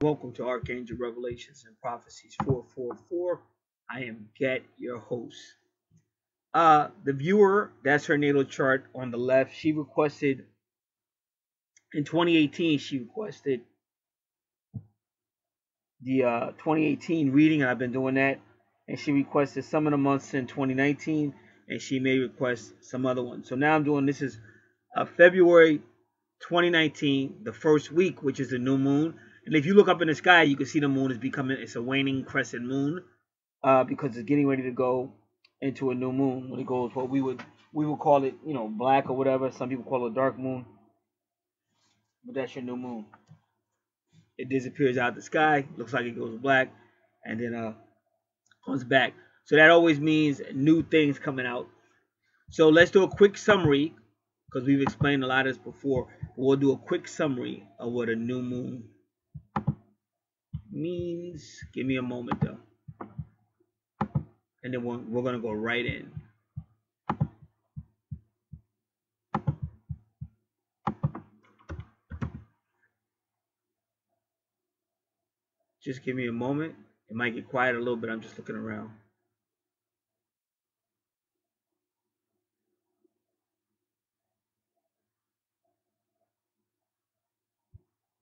Welcome to Archangel Revelations and Prophecies 444. I am Get, your host. The viewer, that's her natal chart on the left. She requested in 2018. She requested the 2018 reading, and I've been doing that. And she requested some of the months in 2019, and she may request some other ones. So now I'm doing this is February 2019, the first week, which is the new moon. And if you look up in the sky, you can see the moon is becoming, it's a waning crescent moon, because it's getting ready to go into a new moon. When it goes, what we would call it, black or whatever. Some people call it dark moon, but that's your new moon. It disappears out the sky, looks like it goes black, and then comes back. So that always means new things coming out. So let's do a quick summary, because we've explained a lot of this before. We'll do a quick summary of what a new moon means. Give me a moment though, and then we're gonna go right in. Just give me a moment. It might get quiet a little bit. I'm just looking around.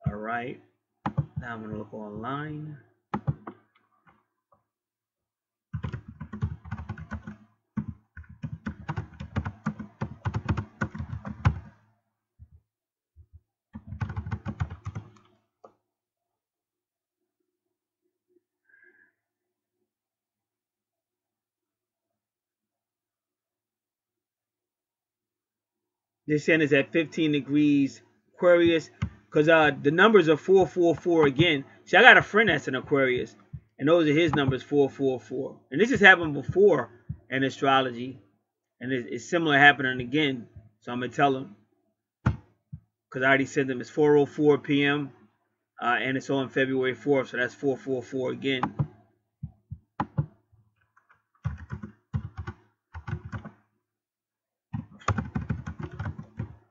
All right. Now I'm gonna look online. This end is at 15 degrees Aquarius, because the numbers are 444 again. See, I got a friend that's an Aquarius, and those are his numbers, 444. And this has happened before in astrology, and it's similar happening again. So I'm gonna tell him, because I already said them. It's 4:04 p.m. And it's on February 4th, so that's 444 again.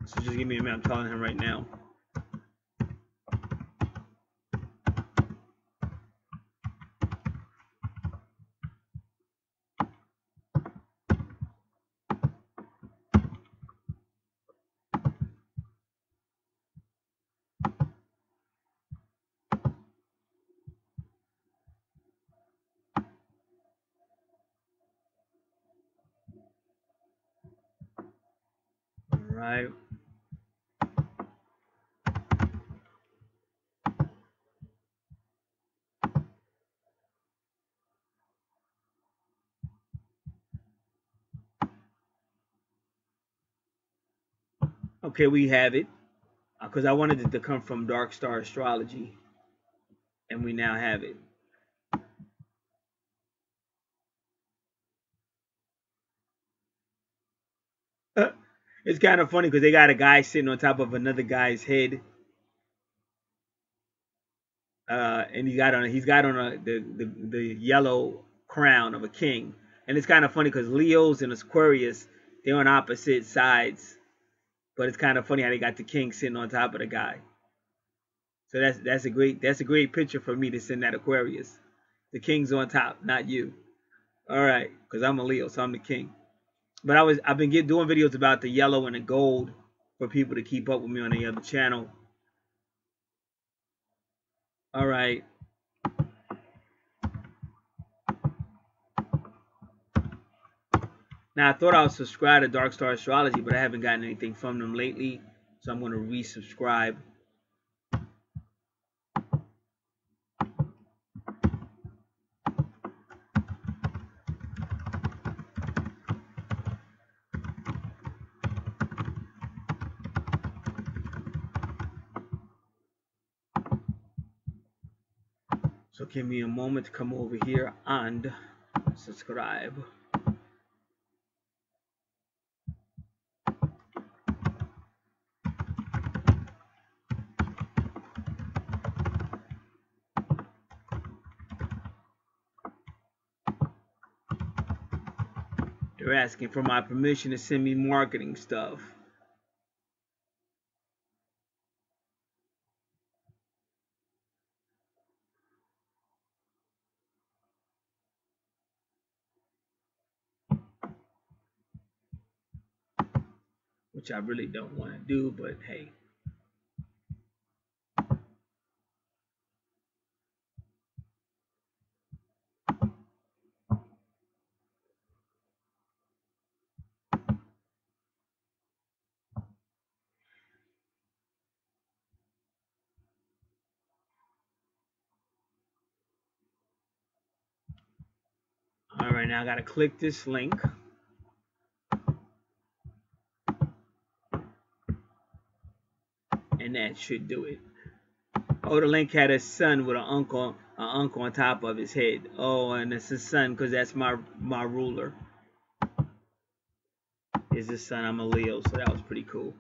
So just give me a minute. I'm telling him right now. All right. Okay, we have it. Because I wanted it to come from Dark Star Astrology, and we now have it. It's kind of funny because they got a guy sitting on top of another guy's head, and he's got on the yellow crown of a king. And it's kind of funny because Leos and Aquarius, they're on opposite sides, but it's kind of funny how they got the king sitting on top of the guy. So that's a great picture for me to send that Aquarius. The king's on top, not you. All right, because I'm a Leo, so I'm the king. But I've been doing videos about the yellow and the gold for people to keep up with me on the other channel. All right. Now I thought I would subscribe to Dark Star Astrology, but I haven't gotten anything from them lately, so I'm going to resubscribe. So give me a moment to come over here and subscribe. They're asking for my permission to send me marketing stuff. which I really don't want to do, but hey. All right, now I got to click this link. And that should do it. Oh, the link had a sun with an uncle on top of his head. Oh, and it's the sun because that's my ruler. Is the sun. I'm a Leo, so that was pretty cool.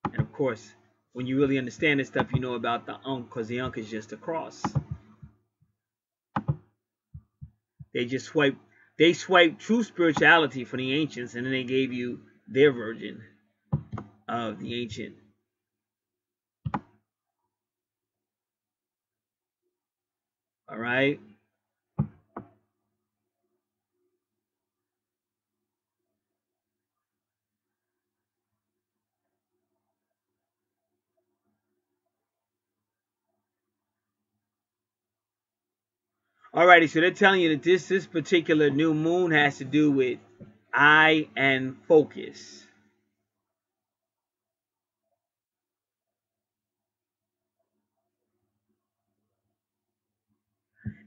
And of course, when you really understand this stuff, you know about the Ankh, because the Ankh is just a cross. They swiped true spirituality from the ancients, and then they gave you their version of the ancient. All right. Alrighty, so they're telling you that this particular new moon has to do with eye and focus.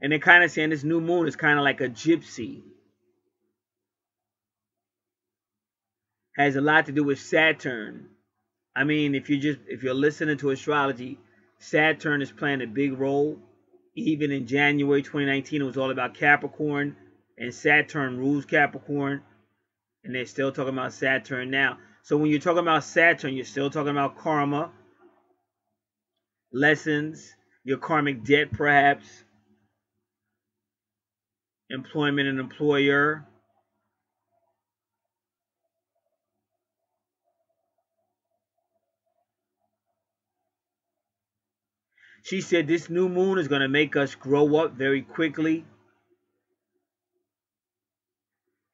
And they're kind of saying this new moon is kind of like a gypsy. Has a lot to do with Saturn. I mean, if you're listening to astrology, Saturn is playing a big role. Even in January 2019, it was all about Capricorn, and Saturn rules Capricorn, and they're still talking about Saturn now. So when you're talking about Saturn, you're still talking about karma, lessons, your karmic debt perhaps, employment and employer. She said this new moon is going to make us grow up very quickly.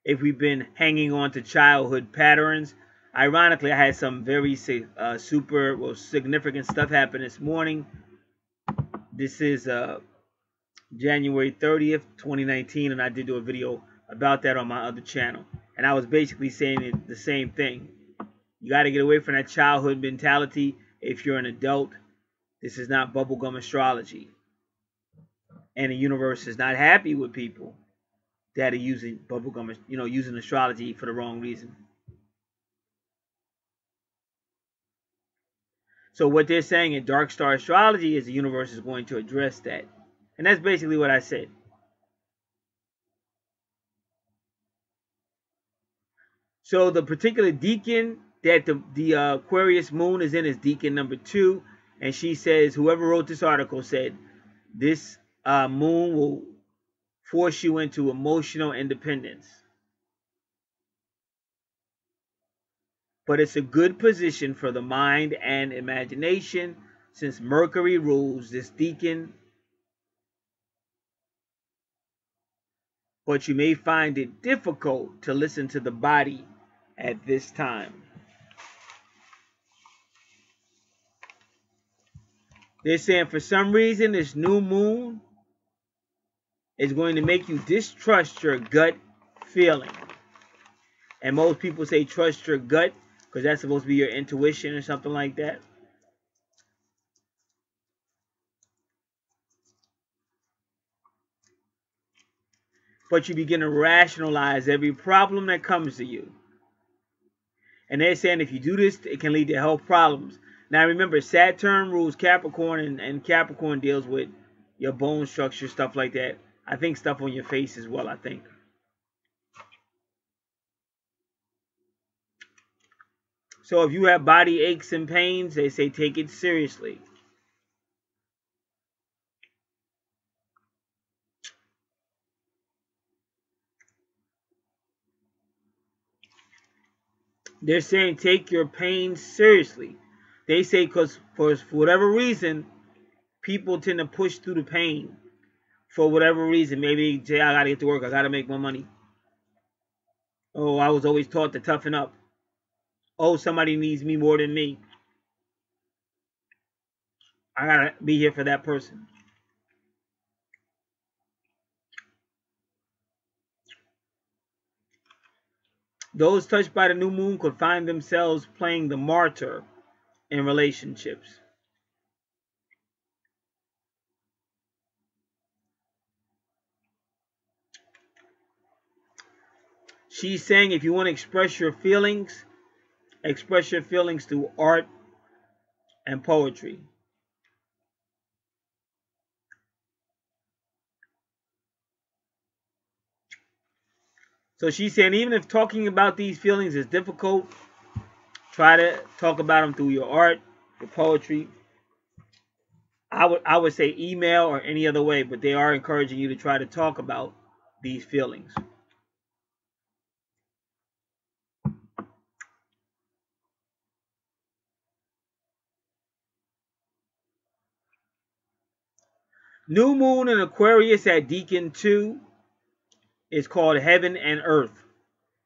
If we've been hanging on to childhood patterns. Ironically, I had some very significant stuff happen this morning. This is January 30th, 2019, and I did do a video about that on my other channel. And I was basically saying the same thing. You got to get away from that childhood mentality if you're an adult. This is not bubblegum astrology. And the universe is not happy with people that are using bubblegum, using astrology for the wrong reason. So what they're saying in Dark Star Astrology is the universe is going to address that. And that's basically what I said. So the particular deacon that the Aquarius moon is in is deacon number 2. And she says, whoever wrote this article said, this moon will force you into emotional independence. But it's a good position for the mind and imagination since Mercury rules this deacon. But you may find it difficult to listen to the body at this time. They're saying for some reason this new moon is going to make you distrust your gut feeling. And most people say trust your gut because that's supposed to be your intuition or something like that. But you begin to rationalize every problem that comes to you. And they're saying if you do this, it can lead to health problems. Now remember, Saturn rules Capricorn, and Capricorn deals with your bone structure, stuff like that. I think stuff on your face as well, I think. So if you have body aches and pains, they say take it seriously. They're saying take your pain seriously. They say because for whatever reason, people tend to push through the pain. For whatever reason, maybe say I gotta get to work, I gotta make more money. Oh, I was always taught to toughen up. oh, somebody needs me more than me. I gotta be here for that person. Those touched by the new moon could find themselves playing the martyr in relationships. She's saying if you want to express your feelings through art and poetry. So she's saying even if talking about these feelings is difficult, try to talk about them through your art, your poetry. I would say email or any other way, but they are encouraging you to try to talk about these feelings. New moon in Aquarius at Deacon 2 is called Heaven and Earth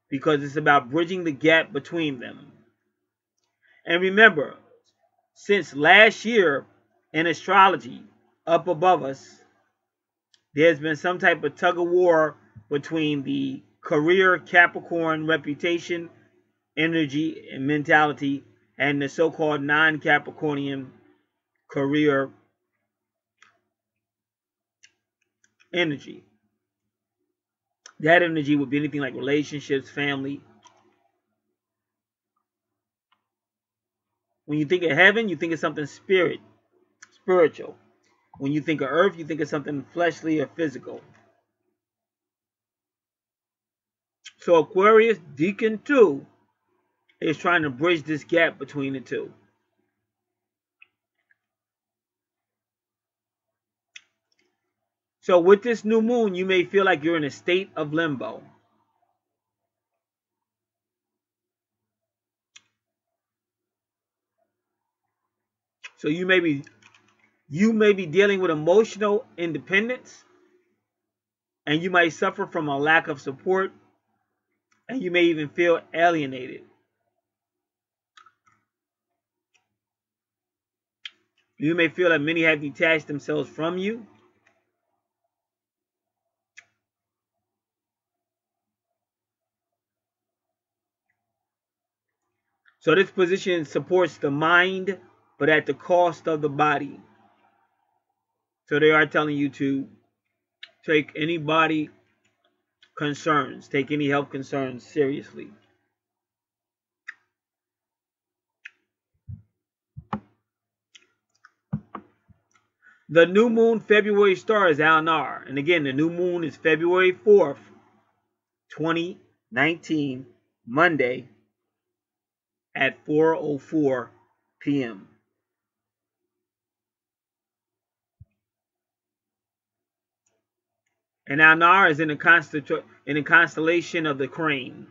because it's about bridging the gap between them. And remember, since last year in astrology, up above us, there's been some type of tug of war between the career Capricorn reputation, energy, and mentality, and the so-called non-Capricornian career energy. That energy would be anything like relationships, family. When you think of heaven, you think of something spiritual. When you think of earth, you think of something fleshly or physical. So Aquarius, Deacon 2, is trying to bridge this gap between the two. So with this new moon, you may feel like you're in a state of limbo. So you may be dealing with emotional independence, and you might suffer from a lack of support, and you may even feel alienated. You may feel that many have detached themselves from you. So this position supports the mind, but at the cost of the body. So they are telling you to take any body concerns, take any health concerns seriously. The new moon February star is Al-Nar. And again, the new moon is February 4th, 2019, Monday at 4:04 p.m. And Al-Nar is in the constellation of the Crane.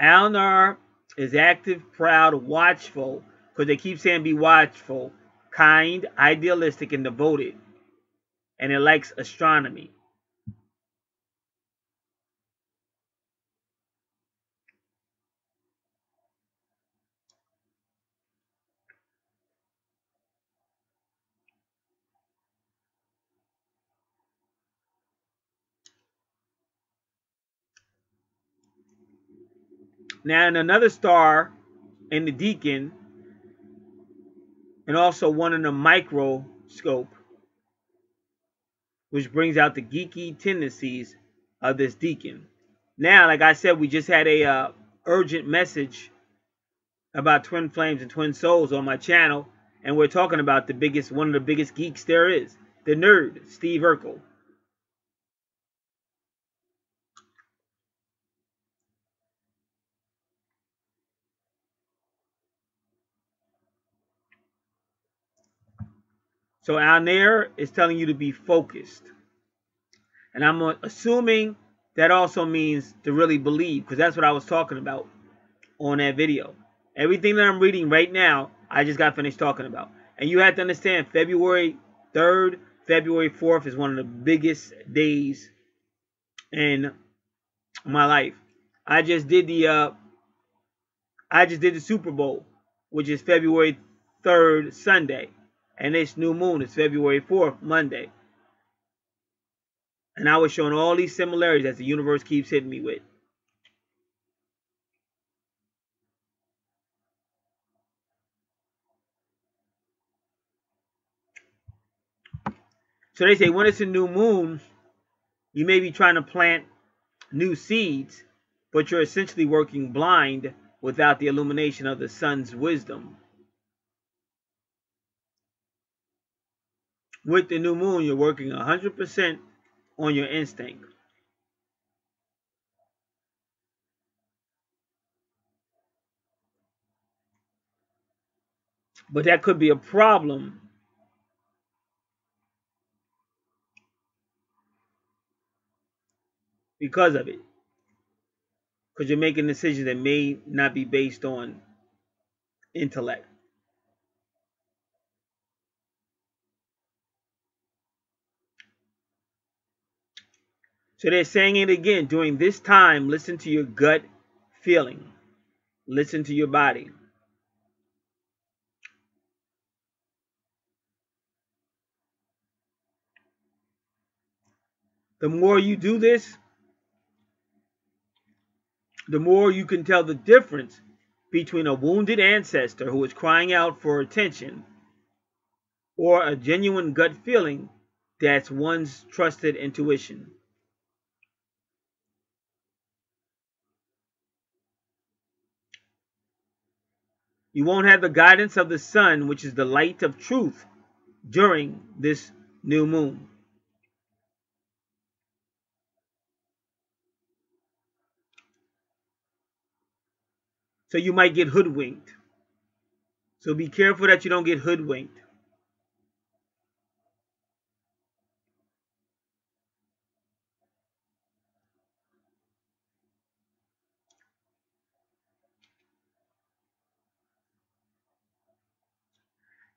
Al-Nar is active, proud, watchful, because they keep saying be watchful, kind, idealistic, and devoted. And it likes astronomy. Now, in another star in the Deacon, and also one in the microscope, which brings out the geeky tendencies of this Deacon. Now, like I said, we just had a urgent message about twin flames and twin souls on my channel, and we're talking about one of the biggest geeks there is, the nerd, Steve Urkel. So Al-Nar is telling you to be focused. And I'm assuming that also means to really believe, because that's what I was talking about on that video. Everything that I'm reading right now, I just got finished talking about. And you have to understand, February 3rd, February 4th is one of the biggest days in my life. I just did the Super Bowl, which is February 3rd, Sunday, and this new moon is February 4th, Monday. And I was showing all these similarities that the universe keeps hitting me with. So they say when it's a new moon, you may be trying to plant new seeds, but you're essentially working blind without the illumination of the sun's wisdom. With the new moon, you're working 100% on your instinct. But that could be a problem because of it. Because you're making decisions that may not be based on intellect. So they're saying it again. During this time, listen to your gut feeling. Listen to your body. The more you do this, the more you can tell the difference between a wounded ancestor who is crying out for attention or a genuine gut feeling that's one's trusted intuition. You won't have the guidance of the sun, which is the light of truth, during this new moon. So you might get hoodwinked. So be careful that you don't get hoodwinked.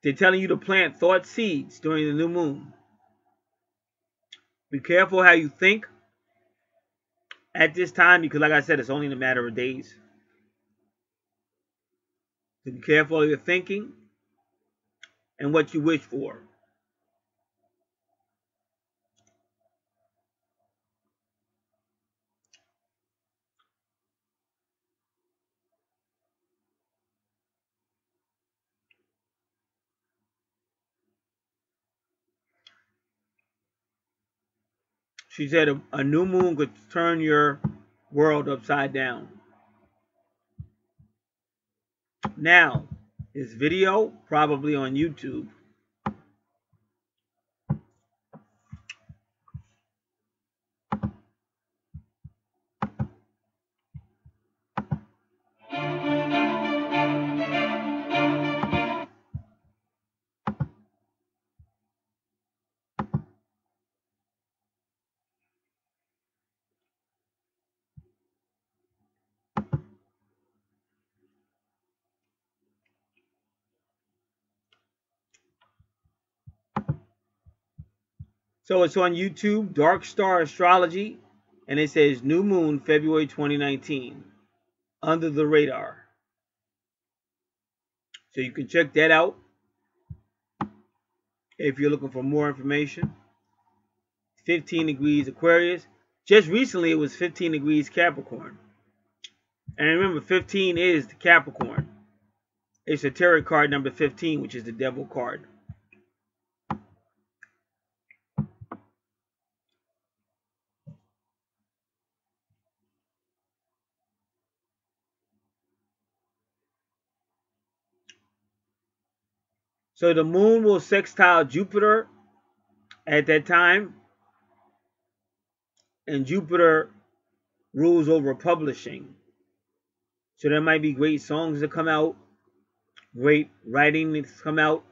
They're telling you to plant thought seeds during the new moon. Be careful how you think at this time because, like I said, it's only in a matter of days. So be careful of your thinking and what you wish for. She said a new moon could turn your world upside down. Now, this video probably on YouTube. So it's on YouTube, Dark Star Astrology, and it says New Moon, February 2019, under the radar. So you can check that out if you're looking for more information. 15 degrees Aquarius. Just recently, it was 15 degrees Capricorn. And remember, 15 is the Capricorn. It's a tarot card number 15, which is the devil card. So the moon will sextile Jupiter at that time. And Jupiter rules over publishing. So there might be great songs that come out, great writing that's come out.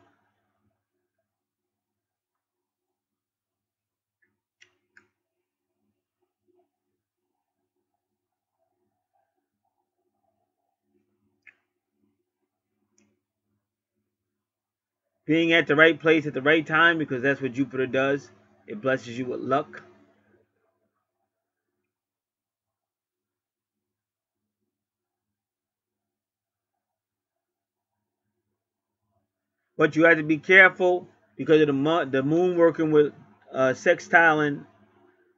being at the right place at the right time, because that's what Jupiter does. It blesses you with luck. But you have to be careful because of the moon working with sextiling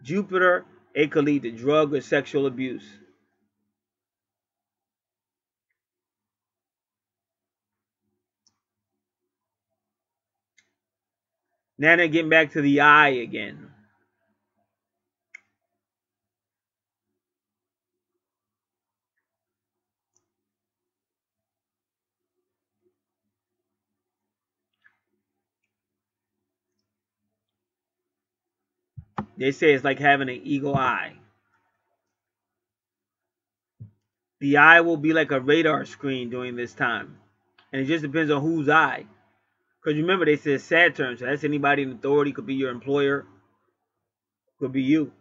Jupiter. It could lead to drug or sexual abuse. Now they're getting back to the eye again. They say it's like having an eagle eye. The eye will be like a radar screen during this time. And it just depends on whose eye. Because remember, they said Saturn, so that's anybody in authority. Could be your employer, could be you.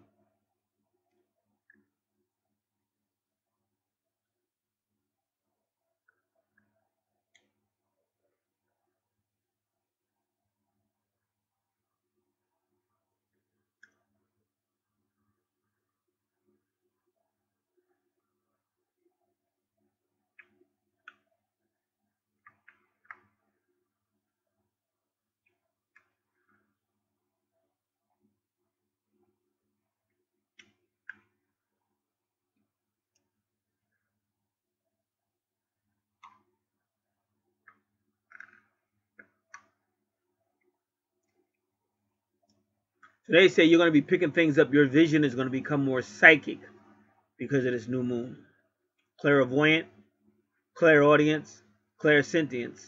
So they say you're going to be picking things up. Your vision is going to become more psychic because of this new moon. Clairvoyant, clairaudience, clairsentience.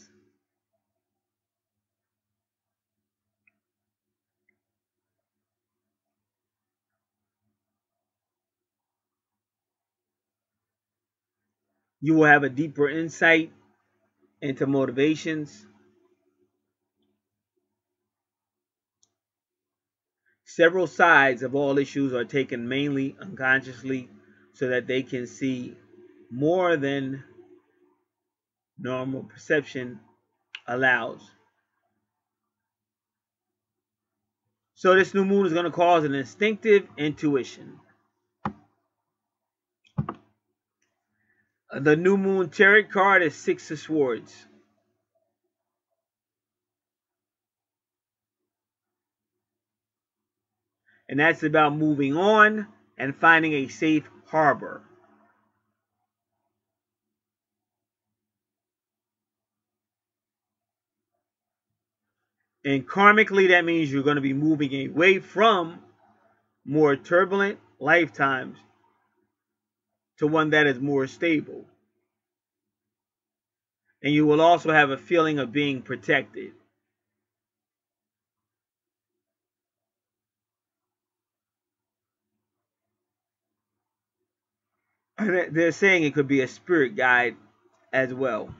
You will have a deeper insight into motivations. Several sides of all issues are taken mainly unconsciously so that they can see more than normal perception allows. So this new moon is going to cause an instinctive intuition. The new moon tarot card is Six of Swords. And that's about moving on and finding a safe harbor. And karmically, that means you're going to be moving away from more turbulent lifetimes to one that is more stable. And you will also have a feeling of being protected. They're saying it could be a spirit guide as well.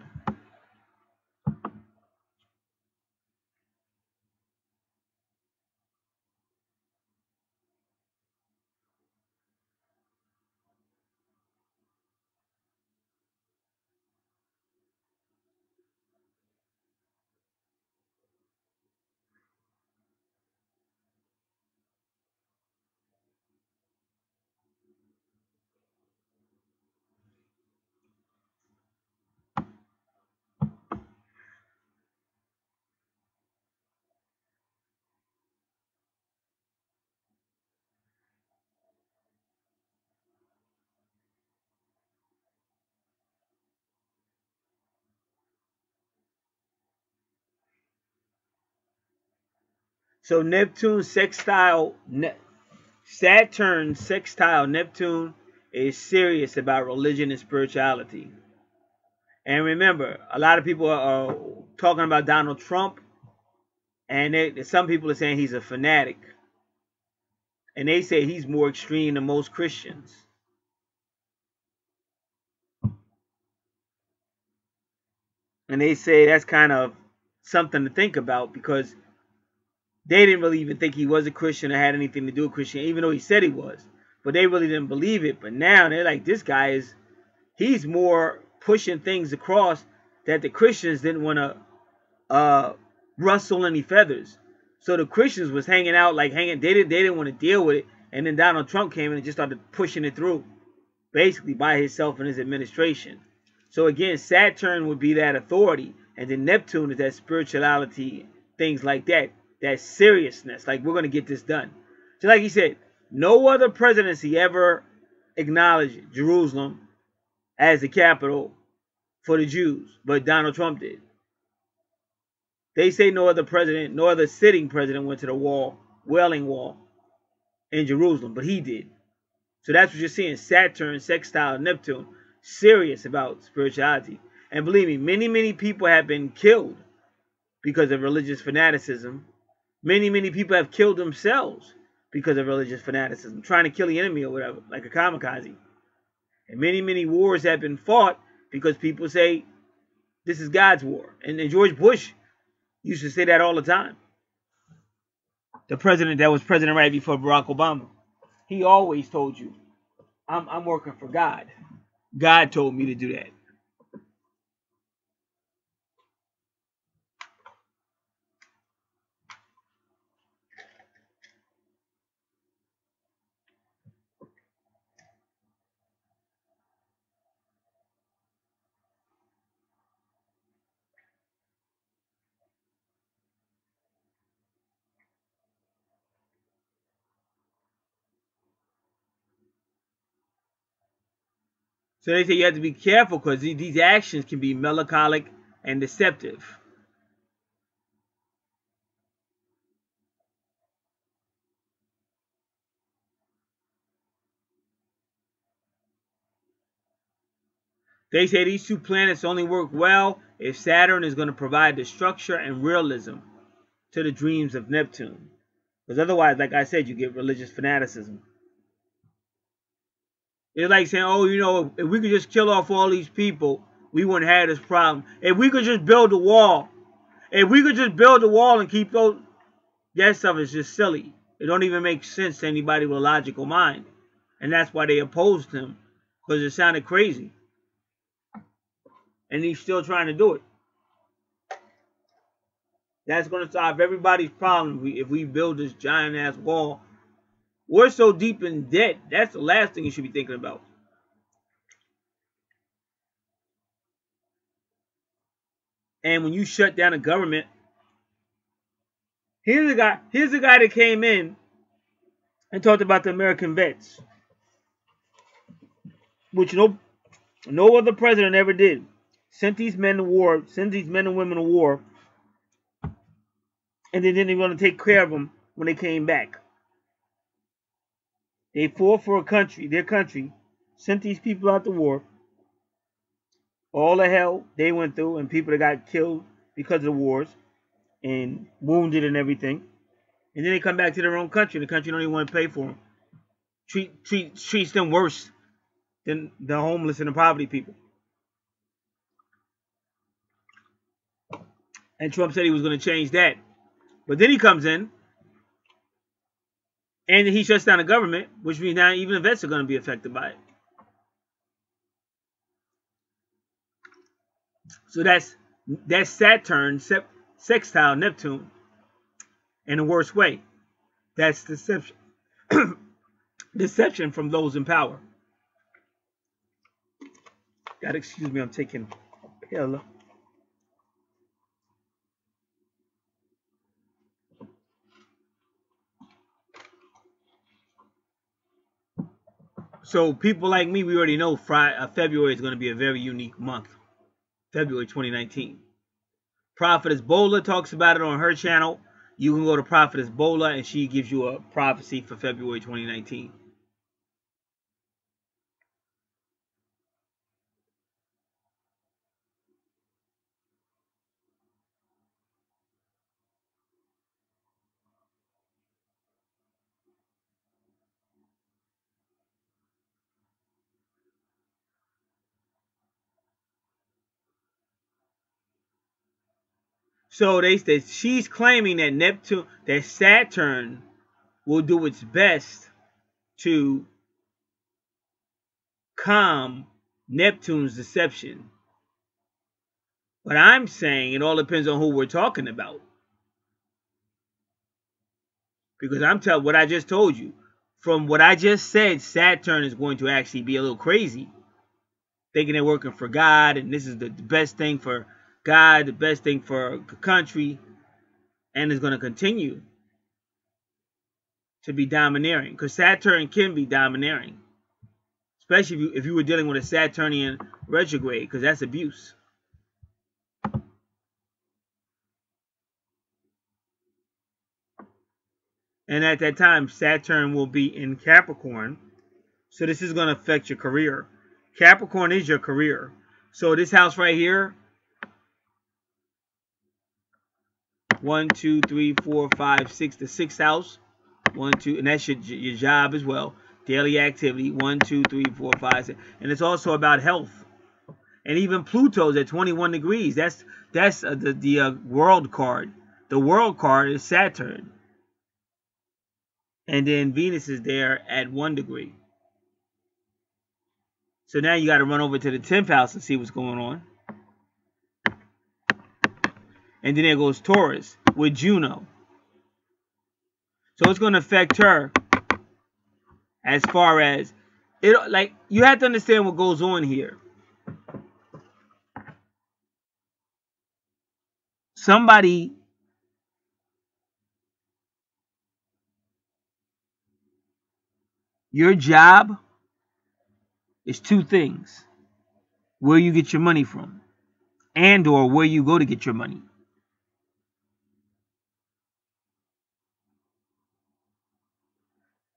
So Saturn sextile Neptune is serious about religion and spirituality. And remember, a lot of people are talking about Donald Trump, and some people are saying he's a fanatic. And they say he's more extreme than most Christians. And they say that's kind of something to think about because they didn't really even think he was a Christian or had anything to do with Christianity, even though he said he was. But they really didn't believe it. But now they're like, this guy he's more pushing things across that the Christians didn't want to rustle any feathers. So the Christians was hanging out, like hanging. They didn't want to deal with it. And then Donald Trump came in and just started pushing it through, basically by himself and his administration. So again, Saturn would be that authority, and then Neptune is that spirituality, things like that, that seriousness. Like, we're gonna get this done. Just like he said, no other presidency ever acknowledged Jerusalem as the capital for the Jews, but Donald Trump did. They say no other president, no other sitting president went to the wall, Wailing Wall, in Jerusalem, but he did. So that's what you're seeing. Saturn, sextile, Neptune, serious about spirituality. And believe me, many people have been killed because of religious fanaticism. Many people have killed themselves because of religious fanaticism, trying to kill the enemy or whatever, like a kamikaze. And many wars have been fought because people say this is God's war. And George Bush used to say that all the time. The president that was president right before Barack Obama. He always told you, I'm working for God. God told me to do that. So they say you have to be careful because these actions can be melancholic and deceptive. They say these two planets only work well if Saturn is going to provide the structure and realism to the dreams of Neptune. Because otherwise, like I said, you get religious fanaticism. It's like saying, oh, you know, if we could just kill off all these people, we wouldn't have this problem. If we could just build a wall. If we could just build a wall and keep those... That stuff is just silly. It don't even make sense to anybody with a logical mind. And that's why they opposed him. Because it sounded crazy. And he's still trying to do it. That's going to solve everybody's problem if we build this giant-ass wall. We're so deep in debt. That's the last thing you should be thinking about. And when you shut down a government, here's a guy that came in and talked about the American vets, which no other president ever did. Sent these men to war, sent these men and women to war, and they didn't even want to take care of them when they came back. They fought for a country, their country, sent these people out to war. All the hell they went through, and people that got killed because of the wars and wounded and everything. And then they come back to their own country. The country don't even want to pay for them. Treats them worse than the homeless and the poverty people. And Trump said he was going to change that. But then he comes in and he shuts down the government, which means now even the vets are going to be affected by it. So that's Saturn, sextile Neptune, in the worst way. That's deception. Deception from those in power. God, excuse me, I'm taking a pill. So people like me, we already know February is going to be a very unique month. February 2019. Prophetess Bola talks about it on her channel. You can go to Prophetess Bola and she gives you a prophecy for February 2019. So she's claiming that Saturn will do its best to calm Neptune's deception. But I'm saying it all depends on who we're talking about. Because I'm telling what I just told you. From what I just said, Saturn is going to actually be a little crazy. Thinking they're working for God, and this is the best thing for God, the best thing for the country, and is going to continue to be domineering. Because Saturn can be domineering. Especially if you were dealing with a Saturnian retrograde, because that's abuse. And at that time, Saturn will be in Capricorn. So this is going to affect your career. Capricorn is your career. So this house right here, 1, 2, 3, 4, 5, 6, the sixth house. 1, 2, and that's your job as well. Daily activity, 1, 2, 3, 4, 5, 6. And it's also about health. And even Pluto's at 21 degrees. That's the world card. The world card is Saturn. And then Venus is there at 1 degree. So now you got to run over to the 10th house and see what's going on. And then there goes Taurus with Juno. So it's going to affect her as far as it. Like, you have to understand what goes on here. Somebody your job is two things: where you get your money from, and or where you go to get your money.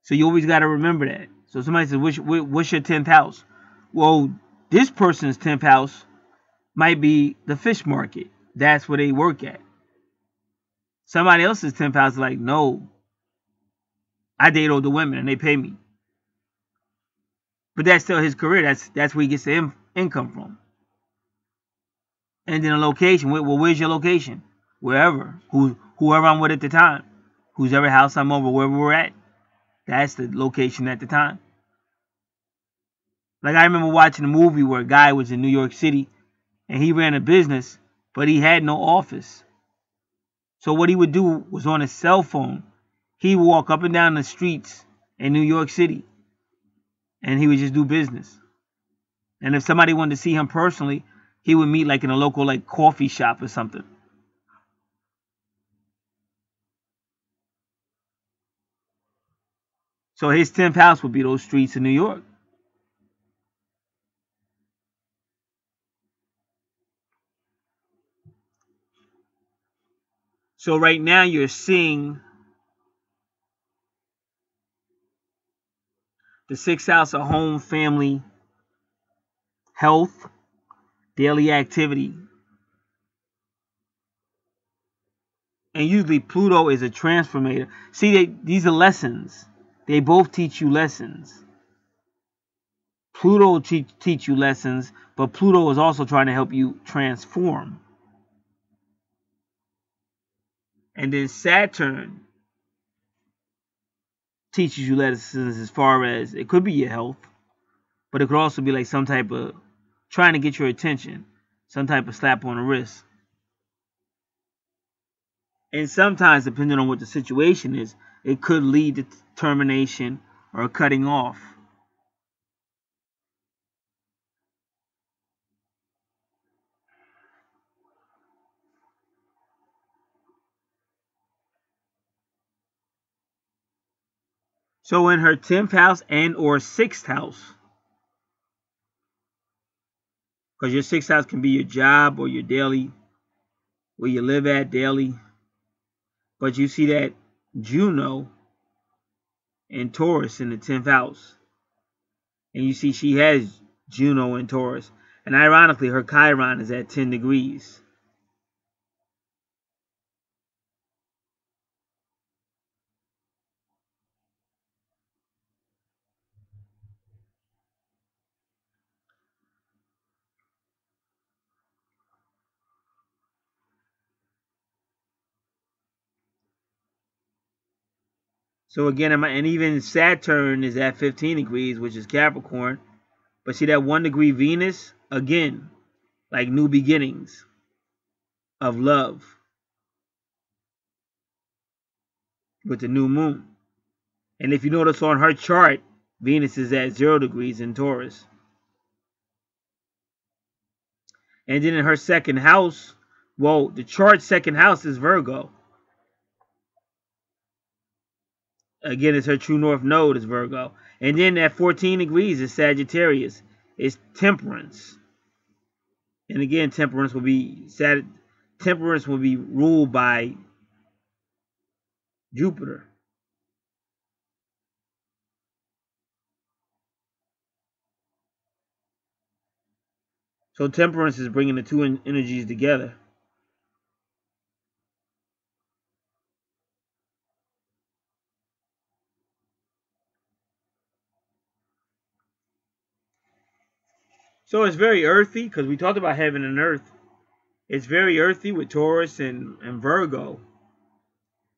So you always got to remember that. So somebody says, what's your 10th house? Well, this person's 10th house might be the fish market. That's where they work at. Somebody else's 10th house is like, no, I date older women and they pay me. But that's still his career. That's where he gets the income from. And then a location. Well, where's your location? Wherever. Whoever I'm with at the time. Whoever house I'm over, wherever we're at. That's the location at the time. Like, I remember watching a movie where a guy was in New York City and he ran a business, but he had no office. So what he would do was, on his cell phone, he would walk up and down the streets in New York City and he would just do business. And if somebody wanted to see him personally, he would meet like in a local like coffee shop or something. So his 10th house would be those streets in New York. So right now you're seeing the 6th house of home, family, health, daily activity. And usually Pluto is a transformator. See, these are lessons. They both teach you lessons. Pluto will teach you lessons, but Pluto is also trying to help you transform. And then Saturn teaches you lessons as far as it could be your health, but it could also be like some type of trying to get your attention, some type of slap on the wrist. And sometimes, depending on what the situation is, it could lead to termination or cutting off. So in her 10th house and or 6th house, because your 6th house can be your job or your daily, where you live at daily. But you see that Juno and Taurus in the 10th house. And you see she has Juno and Taurus. And ironically, her Chiron is at 10 degrees. So again, and even Saturn is at 15 degrees, which is Capricorn. But see that 1 degree Venus, again, like new beginnings of love. with the new moon. And if you notice on her chart, Venus is at 0 degrees in Taurus. And then in her second house, well, the chart's second house is Virgo. Again, it's her true north node is Virgo. And then at 14 degrees is Sagittarius. It's temperance. And again, temperance will be ruled by Jupiter. So temperance is bringing the two energies together. So it's very earthy because we talked about heaven and earth. It's very earthy with Taurus and Virgo,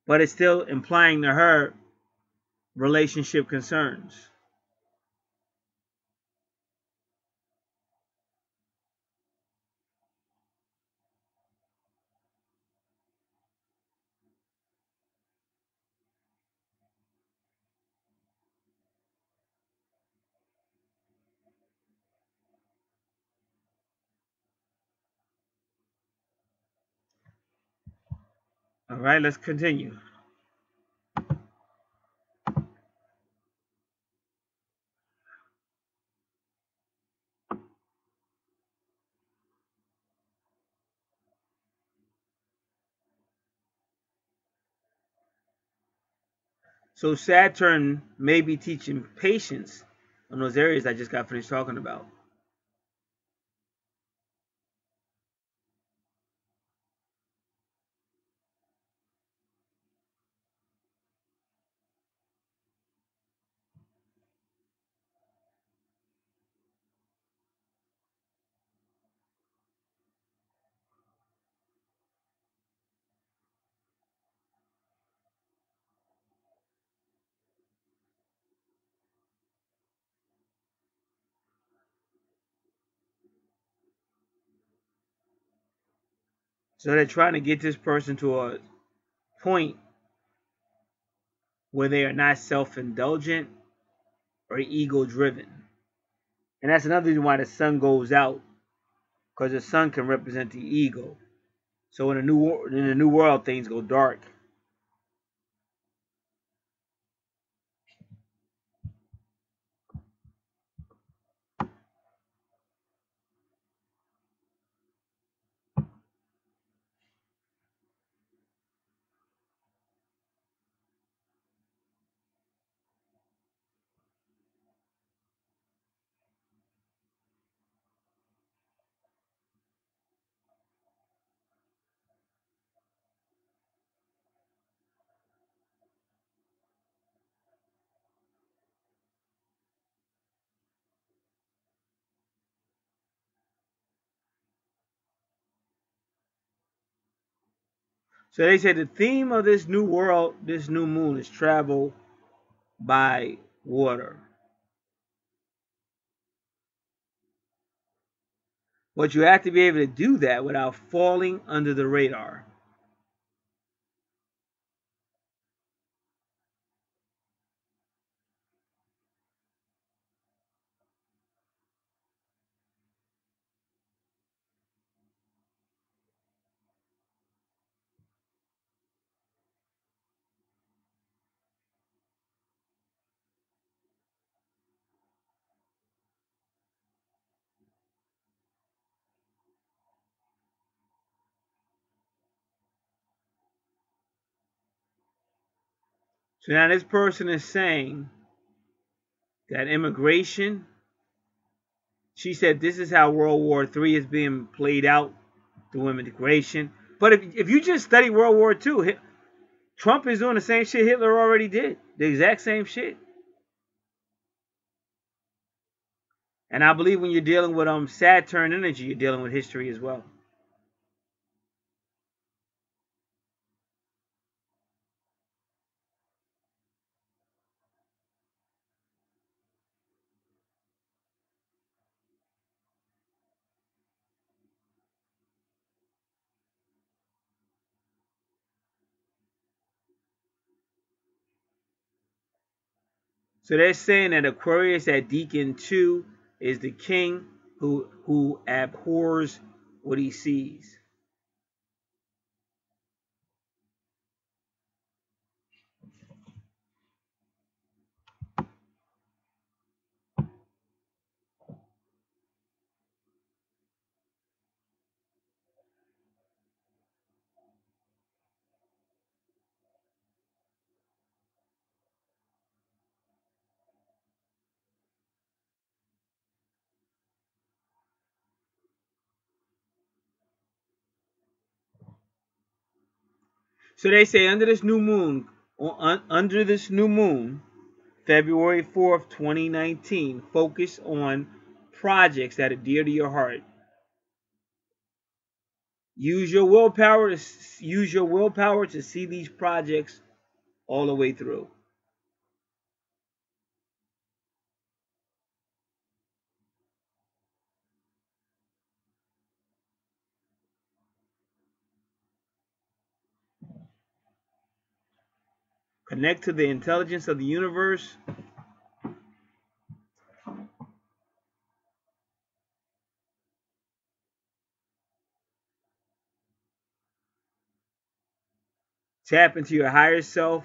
but it's still implying to her relationship concerns. All right, let's continue. So Saturn may be teaching patience on those areas I just got finished talking about. So they're trying to get this person to a point where they are not self-indulgent or ego-driven. And that's another reason why the sun goes out, because the sun can represent the ego. So in the new world, things go dark. So they say the theme of this new world, this new moon, is travel by water. But you have to be able to do that without falling under the radar. So now this person is saying that immigration, she said this is how World War III is being played out through immigration. But if you just study World War II, Trump is doing the same shit Hitler already did. The exact same shit. And I believe when you're dealing with Saturn energy, you're dealing with history as well. So they're saying that Aquarius at Deacon 2 is the king who abhors what he sees. So they say under this new moon, February 4th, 2019, focus on projects that are dear to your heart. Use your willpower to see these projects all the way through. Connect to the intelligence of the universe. Tap into your higher self.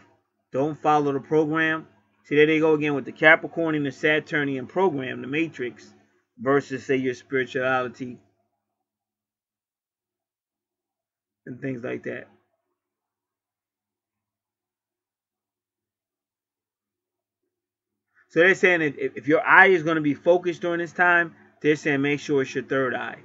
Don't follow the program. See, there they go again with the Capricornian, the Saturnian program, the matrix, versus, say, your spirituality and things like that. So they're saying that if your eye is going to be focused during this time, they're saying make sure it's your third eye.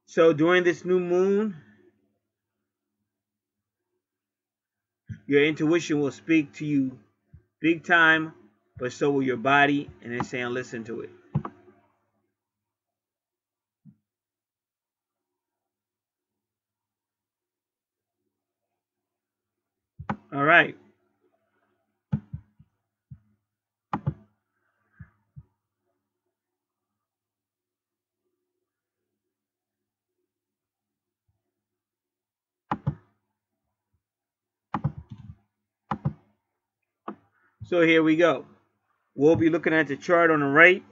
So during this new moon, your intuition will speak to you big time, but so will your body, and they're saying listen to it. All right. So here we go. We'll be looking at the chart on the right.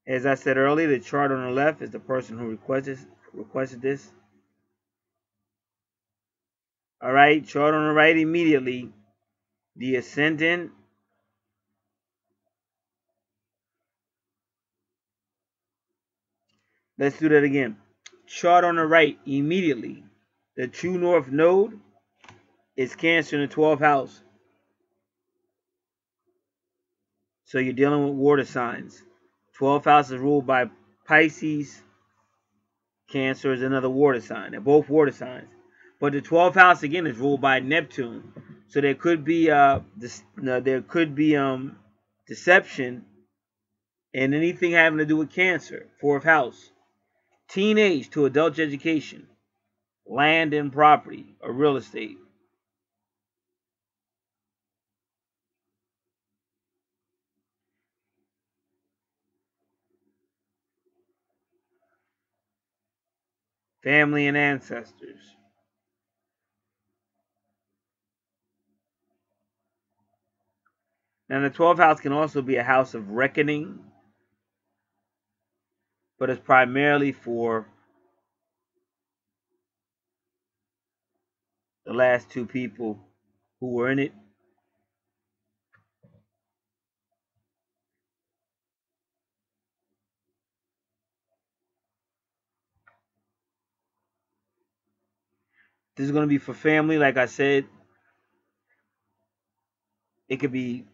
As I said earlier, the chart on the left is the person who requested this. All right, chart on the right immediately. The ascendant. Let's do that again. Chart on the right immediately. The true north node is Cancer in the 12th house. So you're dealing with water signs. 12th house is ruled by Pisces. Cancer is another water sign. They're both water signs. But the 12th house again is ruled by Neptune. So there could be deception in anything having to do with Cancer. 4th house. Teenage to adult education. Land and property or real estate. Family and ancestors. Now the 12th house can also be a house of reckoning, but it's primarily for the last two people who were in it. This is going to be for family, like I said. It could be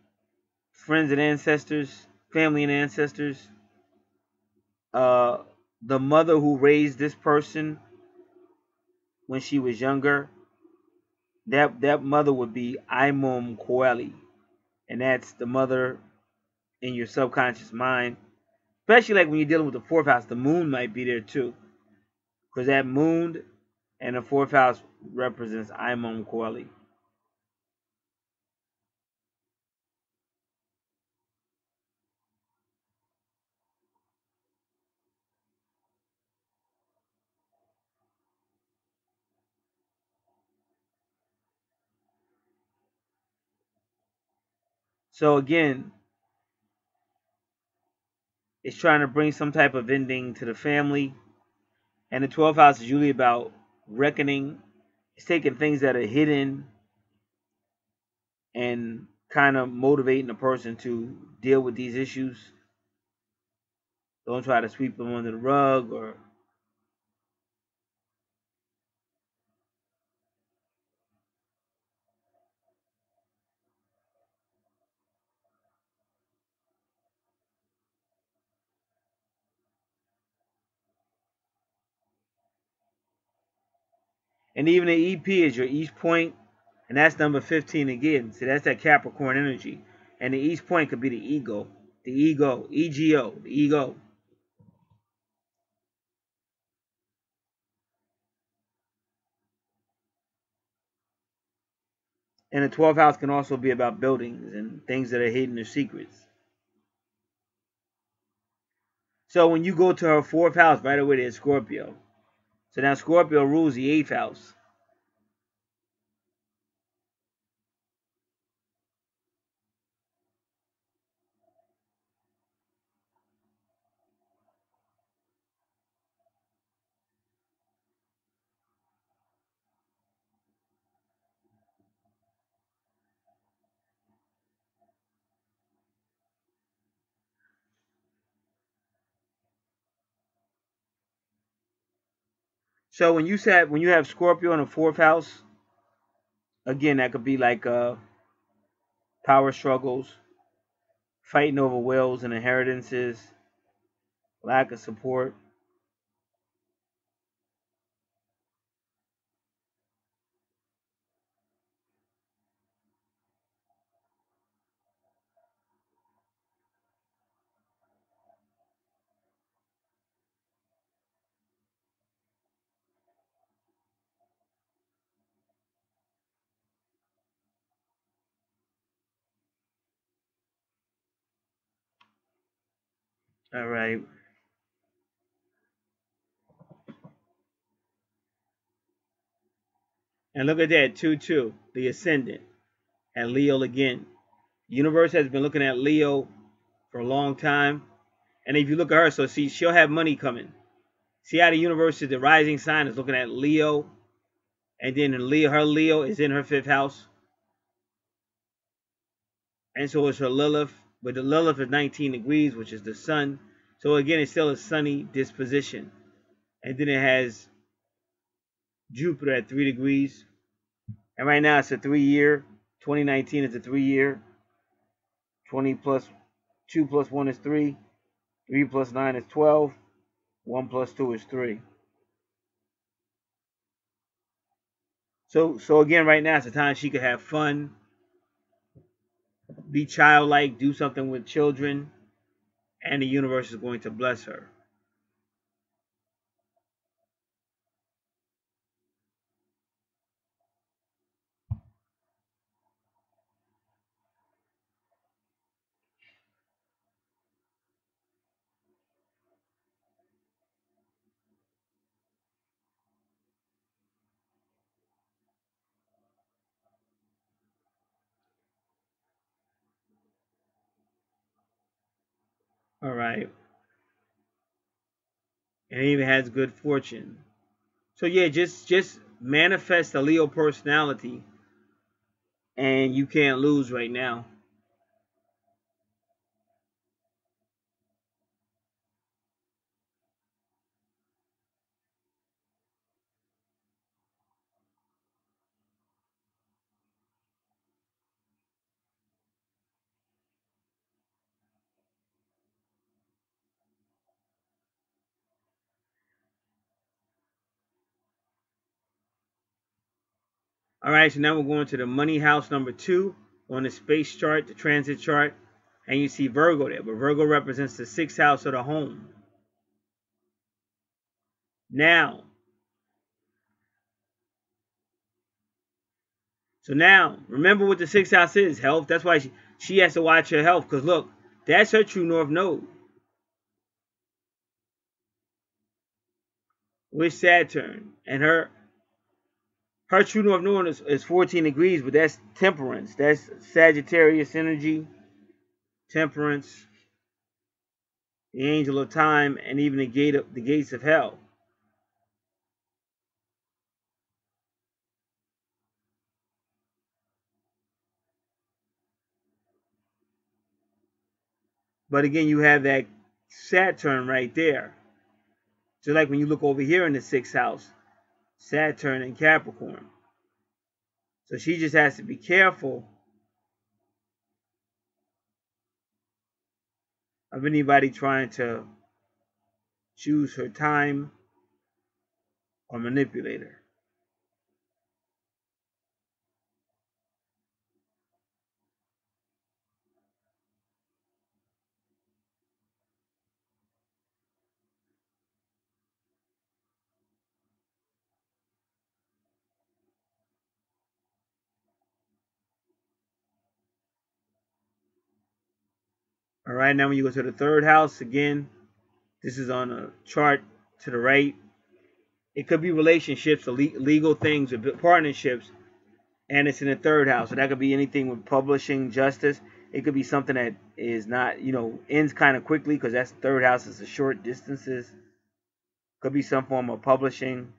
friends and ancestors, family and ancestors. Uh, the mother who raised this person when she was younger, that mother would be Imom Coeli, and that's the mother in your subconscious mind. Especially like when you're dealing with the fourth house, the moon might be there too, because that moon and the fourth house represents Imam Coeli. So again, it's trying to bring some type of ending to the family, and the 12th house is usually about reckoning. It's taking things that are hidden and kind of motivating the person to deal with these issues. Don't try to sweep them under the rug or. And even the EP is your East Point, and that's number 15 again. So that's that Capricorn energy. And the East Point could be the ego. The ego. EGO. The ego. And the 12th house can also be about buildings and things that are hidden or secrets. So when you go to her 4th house, right away there's Scorpio. So now Scorpio rules the 8th house. So when you have Scorpio in the 4th house, again that could be like power struggles, fighting over wills and inheritances, lack of support. All right. And look at that, 2-2, the ascendant, and Leo again. The universe has been looking at Leo for a long time. And if you look at her, so see, she'll have money coming. See how the universe is the rising sign is looking at Leo, and then her Leo is in her 5th house, and so is her Lilith. But the Lilith is 19 degrees, which is the sun. So again, it's still a sunny disposition. And then it has Jupiter at 3 degrees. And right now it's a 3-year. 2019 is a 3-year. 20 plus 2 plus 1 is 3. 3 plus 9 is 12. 1 plus 2 is 3. So again, right now it's a time she could have fun, be childlike, do something with children, and the universe is going to bless her. All right. And it even has good fortune. So yeah, just manifest a Leo personality and you can't lose right now. All right, so now we're going to the money house number 2 on the space chart, the transit chart. And you see Virgo there, but Virgo represents the 6th house of the home. Now, remember what the 6th house is, health. That's why she has to watch her health, because look, that's her true north node with Saturn. And her true north node is 14 degrees, but that's temperance. That's Sagittarius energy, temperance, the angel of time, and even the gates of hell. But again, you have that Saturn right there. So like when you look over here in the 6th house, Saturn and Capricorn. So she just has to be careful of anybody trying to choose her time or manipulate her. All right, now when you go to the 3rd house, again, this is on a chart to the right. It could be relationships or legal things or partnerships, and it's in the 3rd house. So that could be anything with publishing, justice. It could be something that is not, ends kind of quickly, because that's the 3rd house is the short distances. Could be some form of publishing,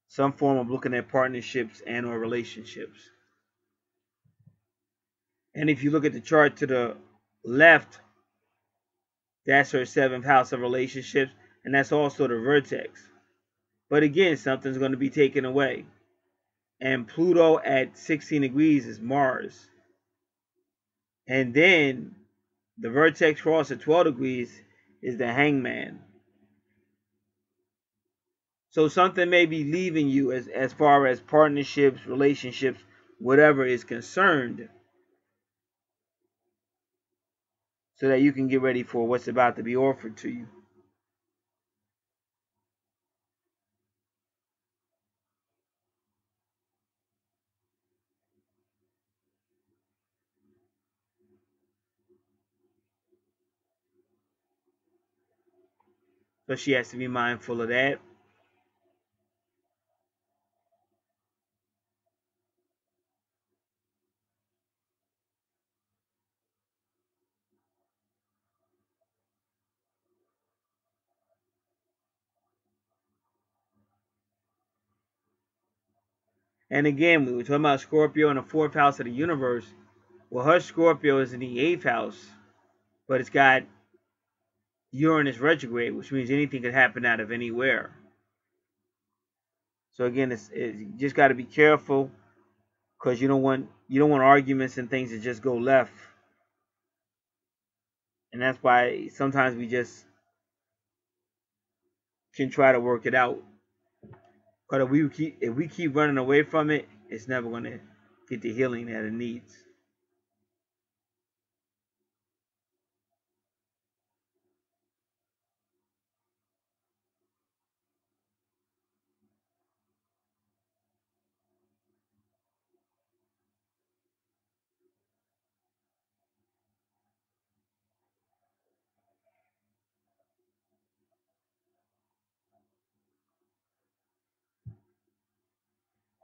some form of looking at partnerships and or relationships. And if you look at the chart to the left, that's her 7th house of relationships, and that's also the vertex. But again, something's going to be taken away. And Pluto at 16 degrees is Mars. And then the vertex cross at 12 degrees is the Hangman. So something may be leaving you as far as partnerships, relationships, whatever is concerned, so that you can get ready for what's about to be offered to you. So she has to be mindful of that. And again, we were talking about Scorpio in the 4th house of the universe. Well, her Scorpio is in the 8th house, but it's got Uranus retrograde, which means anything could happen out of anywhere. So again, you just got to be careful, because you don't want arguments and things to just go left. And that's why sometimes we just can try to work it out. But if we keep running away from it, it's never going to get the healing that it needs.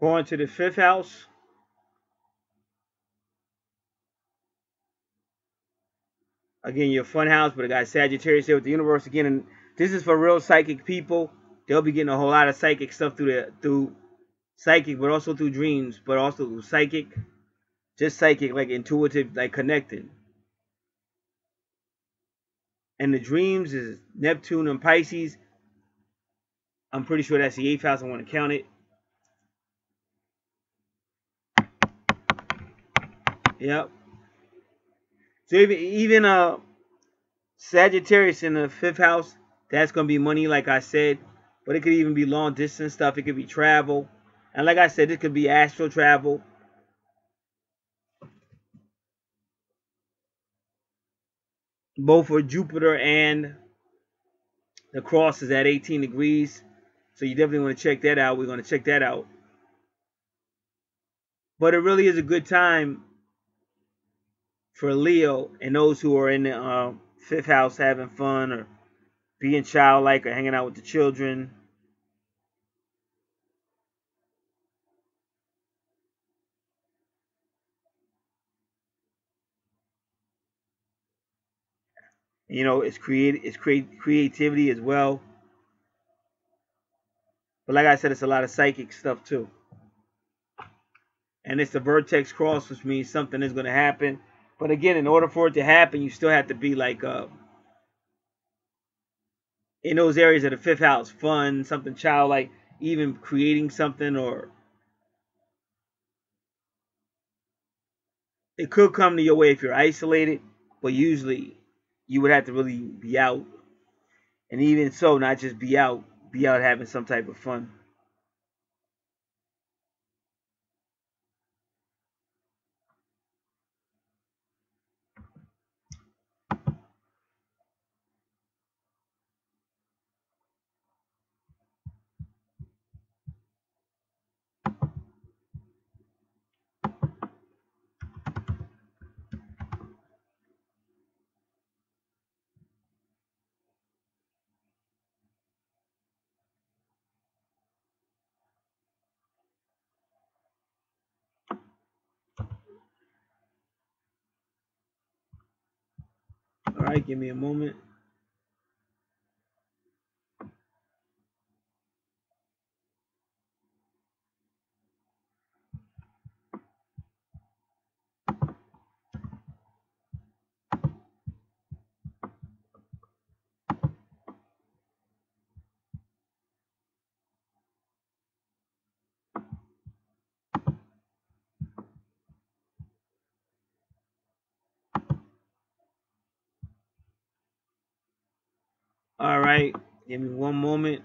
Going to the 5th house. Again, your fun house, but it got Sagittarius there with the universe again. And this is for real psychic people. They'll be getting a whole lot of psychic stuff through psychic, but also through dreams, but also through psychic. Just psychic, like intuitive, like connected. And the dreams is Neptune and Pisces. I'm pretty sure that's the 8th house. I want to count it. Yep. So even Sagittarius in the 5th house, that's going to be money, like I said. But it could even be long distance stuff. It could be travel. And like I said, this could be astral travel. Both for Jupiter and the cross is at 18 degrees. So you definitely want to check that out. We're going to check that out. But it really is a good time for Leo and those who are in the fifth house having fun or being childlike or hanging out with the children. You know, it's creativity as well. But like I said, it's a lot of psychic stuff too. And it's the vertex cross, which means something is going to happen. But again, in order for it to happen, you still have to be like in those areas of the fifth house, fun, something childlike, even creating something, or it could come to your way if you're isolated, but usually you would have to really be out. And even so, not just be out having some type of fun. All right, give me a moment. All right, give me one moment.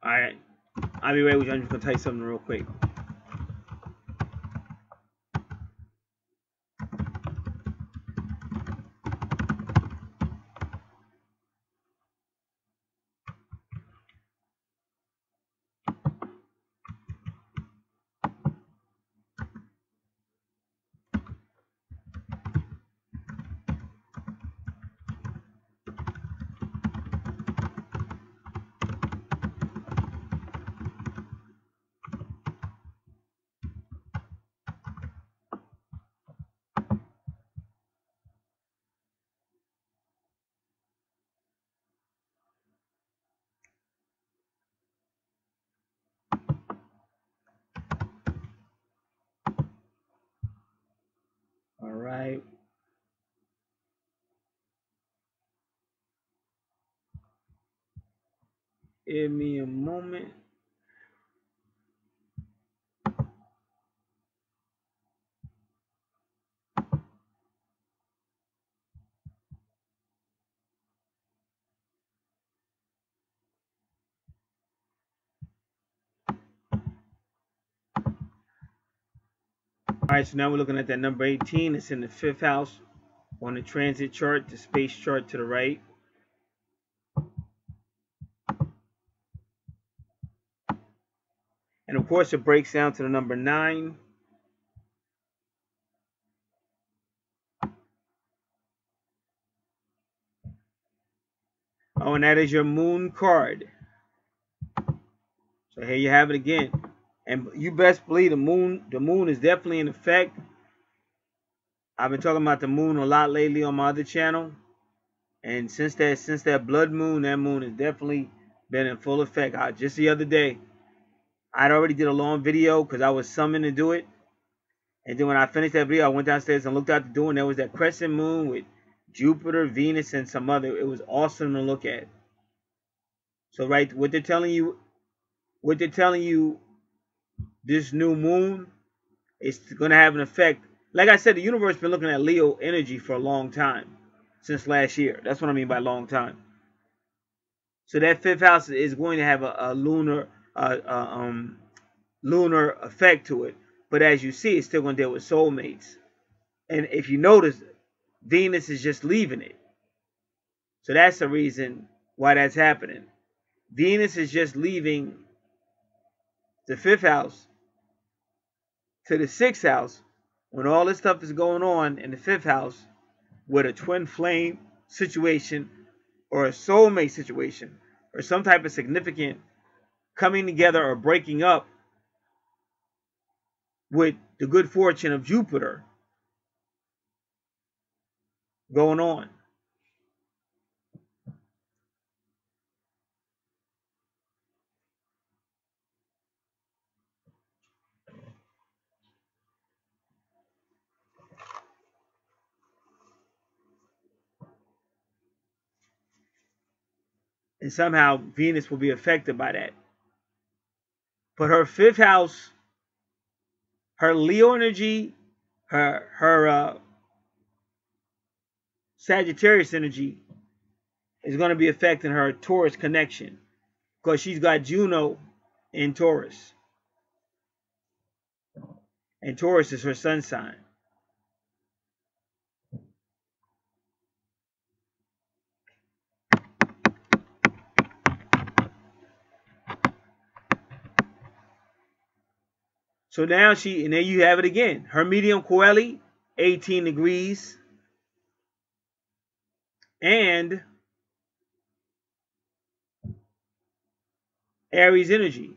All right, I'll be right with you. I'm just gonna tell you something real quick. All right. Give me a moment. All right, so now we're looking at that number 18. It's in the fifth house on the transit chart, the space chart to the right. And of course, it breaks down to the number 9. Oh, and that is your moon card. So here you have it again. And you best believe the moon is definitely in effect. I've been talking about the moon a lot lately on my other channel. And since that blood moon, that moon has definitely been in full effect. Just the other day, I'd already did a long video because I was summoned to do it. And then when I finished that video, I went downstairs and looked out the door, and there was that crescent moon with Jupiter, Venus, and some other. It was awesome to look at. So right, what they're telling you, this new moon is going to have an effect. Like I said, the universe has been looking at Leo energy for a long time, since last year. That's what I mean by long time. So that fifth house is going to have a lunar effect to it. But as you see, it's still going to deal with soulmates. And if you notice, Venus is just leaving it. So that's the reason why that's happening. Venus is just leaving the fifth house to the sixth house when all this stuff is going on in the fifth house with a twin flame situation or a soulmate situation or some type of significant coming together or breaking up with the good fortune of Jupiter going on. And somehow Venus will be affected by that. But her fifth house, her Leo energy, her Sagittarius energy is going to be affecting her Taurus connection because she's got Juno in Taurus. And Taurus is her sun sign. So now and there you have it again. Her medium coeli, 18 degrees. And Aries energy.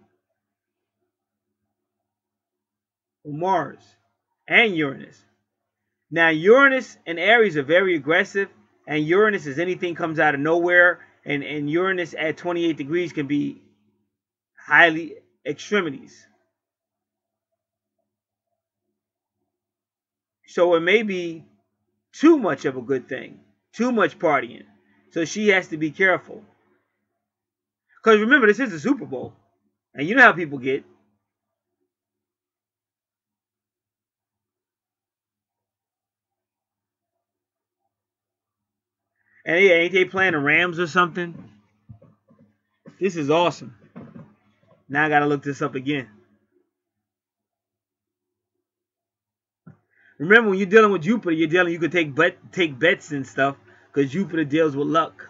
Mars and Uranus. Now Uranus and Aries are very aggressive. And Uranus is anything comes out of nowhere. And Uranus at 28 degrees can be highly extremities. So it may be too much of a good thing. Too much partying. So she has to be careful. Because remember, this is the Super Bowl. And you know how people get. And yeah, ain't they playing the Rams or something? This is awesome. Now I got to look this up again. Remember, when you're dealing with Jupiter, you could take bets and stuff because Jupiter deals with luck.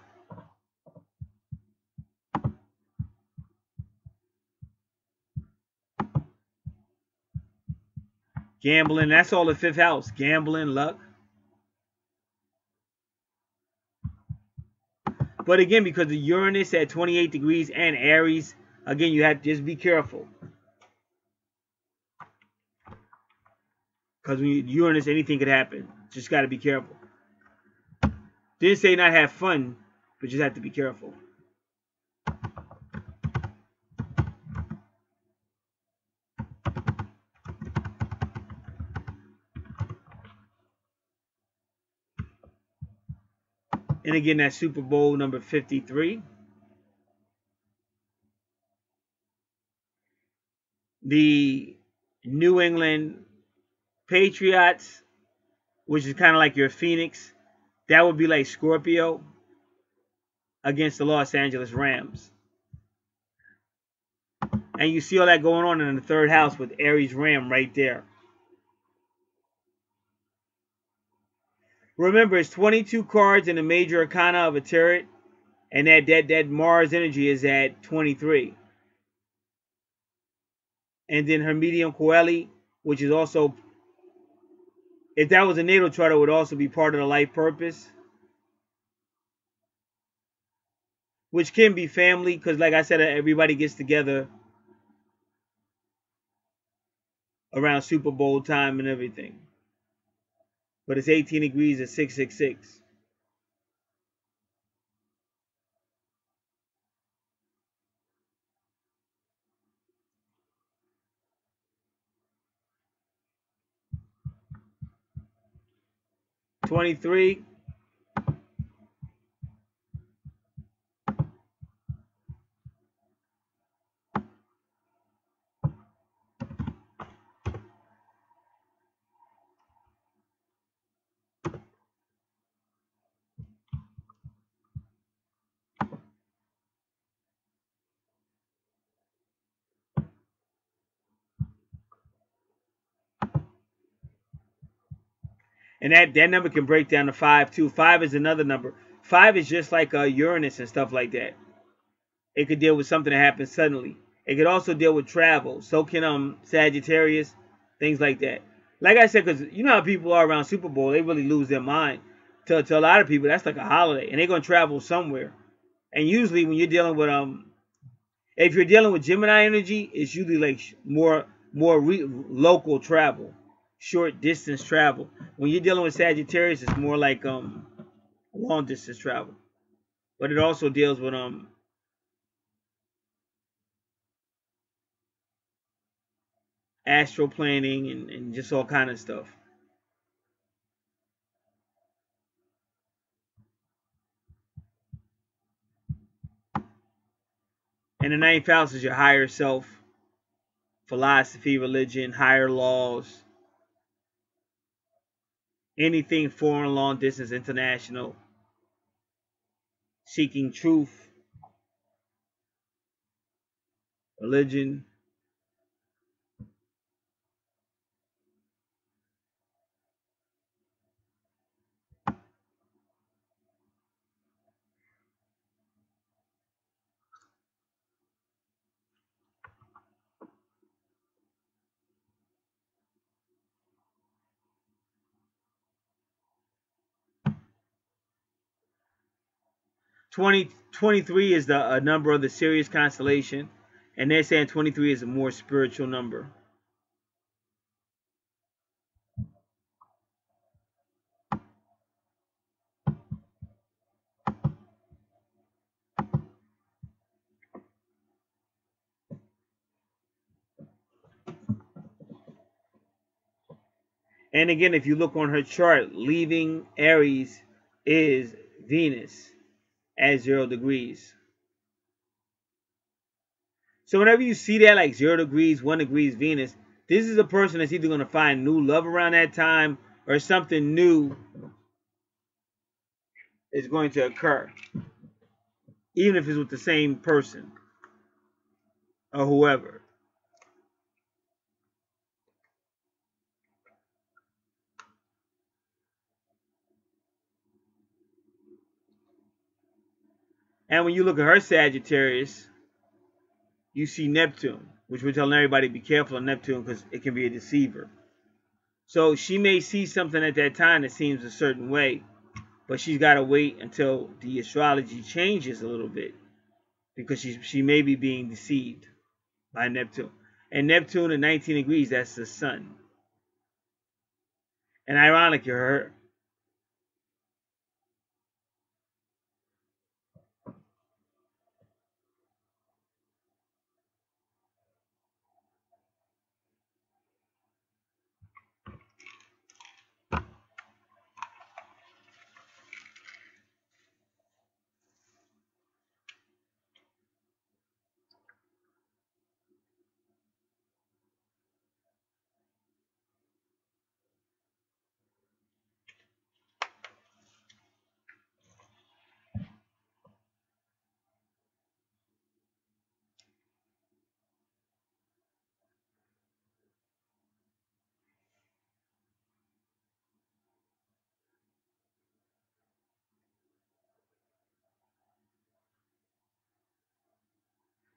Gambling, that's all the fifth house. Gambling, luck. But again, because of Uranus at 28 degrees and Aries, again, you have to just be careful. Because when Uranus, anything could happen. Just got to be careful. Didn't say not have fun, but just have to be careful. And again, that's Super Bowl number 53. The New England Patriots, which is kind of like your Phoenix, that would be like Scorpio against the Los Angeles Rams. And you see all that going on in the third house with Aries Ram right there. Remember, it's 22 cards in the major arcana of a tarot, and that Mars energy is at 23. And then her medium coeli, which is also, if that was a natal chart, it would also be part of the life purpose. which can be family, because like I said, everybody gets together around Super Bowl time and everything. But it's 18 degrees at 666. '23. And that number can break down to 5 too. 5 is another number. 5 is just like Uranus and stuff like that. It could deal with something that happens suddenly. It could also deal with travel. So can Sagittarius, things like that. Like I said, because you know how people are around Super Bowl, they really lose their mind. To a lot of people, that's like a holiday, and they're gonna travel somewhere. And usually, when you're dealing with if you're dealing with Gemini energy, it's usually like more local travel, short distance travel. When you're dealing with Sagittarius, it's more like long distance travel. But it also deals with astral planning and just all kind of stuff. And the ninth house is your higher self, philosophy, religion, higher laws, anything foreign, long distance, international, seeking truth, religion. 2023 is the number of the Sirius constellation, and they're saying 23 is a more spiritual number. And again, if you look on her chart, leaving Aries is Venus at 0 degrees. So whenever you see that like 0 degrees, 1 degrees Venus, this is a person that's either going to find new love around that time or something new is going to occur. Even if it's with the same person or whoever. And when you look at her Sagittarius, you see Neptune, which we're telling everybody be careful of Neptune because it can be a deceiver. So she may see something at that time that seems a certain way, but she's got to wait until the astrology changes a little bit because she may be being deceived by Neptune. And Neptune at 19 degrees, that's the sun. And ironic, her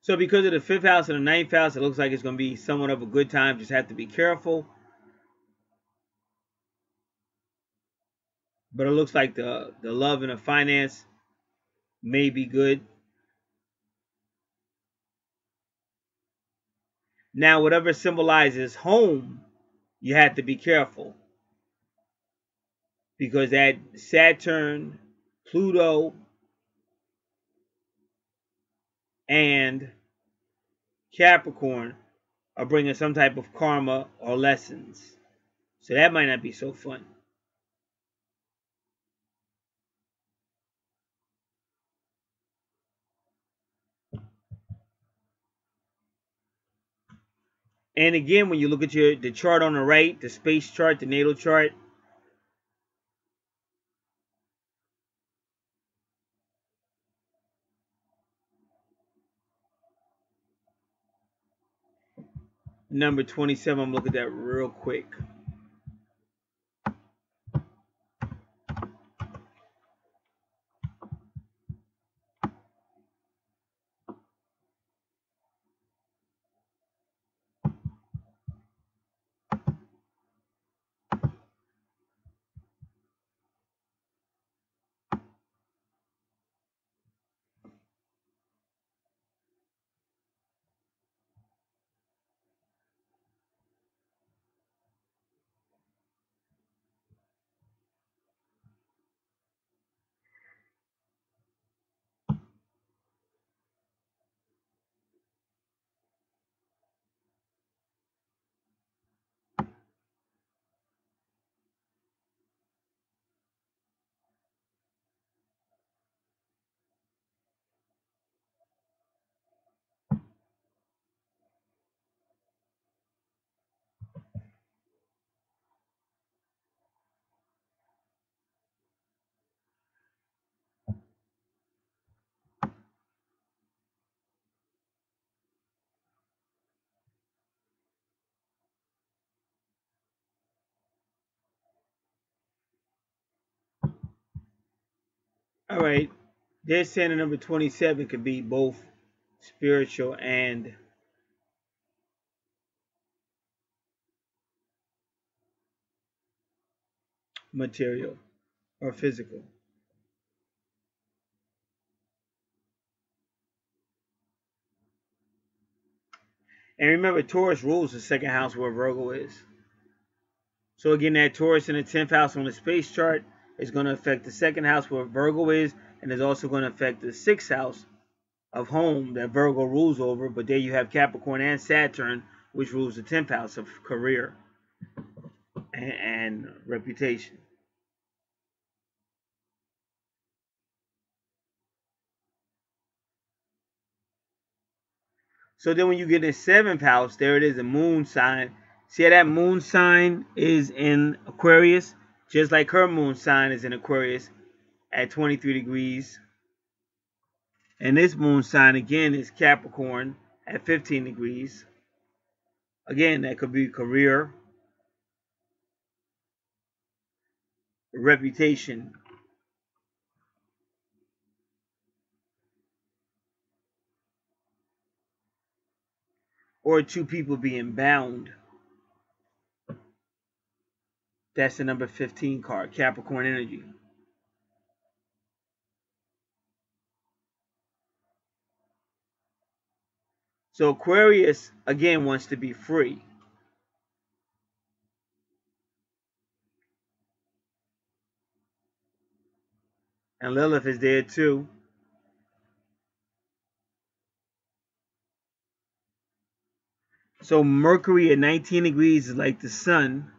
So because of the 5th house and the 9th house, it looks like it's going to be somewhat of a good time. Just have to be careful. But it looks like the love and the finance may be good. Now, whatever symbolizes home, you have to be careful because that Saturn, Pluto, and Capricorn are bringing some type of karma or lessons. So that might not be so fun. And again, when you look at the chart on the right, the space chart, the natal chart, number 27, I'm looking at that real quick. All right, they're saying the number 27 could be both spiritual and material or physical. And remember, Taurus rules the second house where Virgo is. So again, that Taurus in the 10th house on the space chart is going to affect the second house where Virgo is, and is also going to affect the 6th house of home that Virgo rules over. But there you have Capricorn and Saturn, which rules the 10th house of career and reputation. So then when you get in 7th house, there it is, a moon sign. See how that moon sign is in Aquarius? Just like her moon sign is in Aquarius at 23 degrees. And this moon sign again is Capricorn at 15 degrees. Again, that could be career, reputation, or two people being bound. That's the number 15 card, Capricorn energy. So Aquarius, again, wants to be free. And Lilith is there too. So Mercury at 19 degrees is like the sun.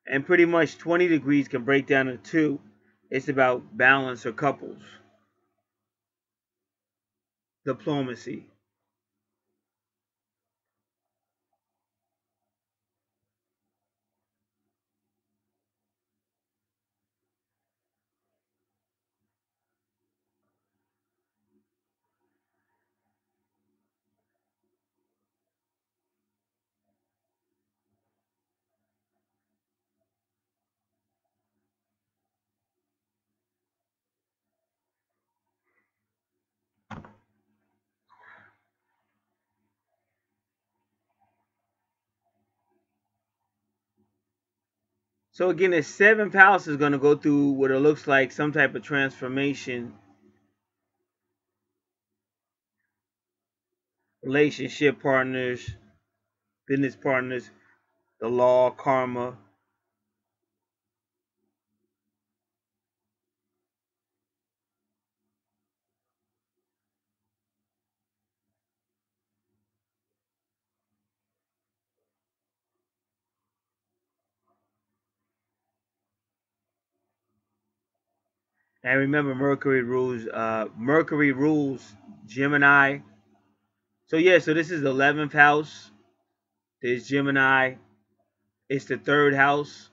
And pretty much 20 degrees can break down to 2. It's about balance or couples. Diplomacy. So again, the 7th house is going to go through what it looks like some type of transformation. relationship partners, business partners, the law, karma. And remember, Mercury rules Gemini. So yeah, so this is the 11th house. There's Gemini. It's the third house,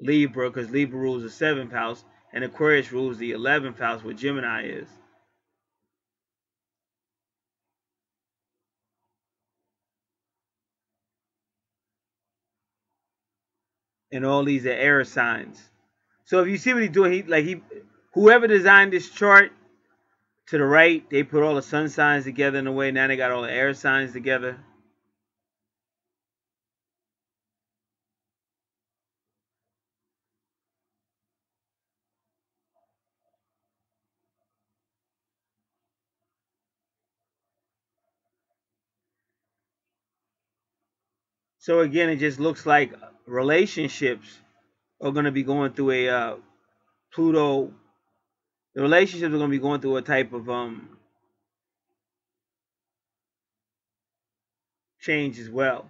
Libra, because Libra rules the 7th house, and Aquarius rules the 11th house, where Gemini is. And all these are air signs. So if you see what he's doing, whoever designed this chart to the right, they put all the sun signs together in a way. Now they got all the air signs together. So again, it just looks like relationships are going to be going through a Pluto. The relationships are going to be going through a type of change as well.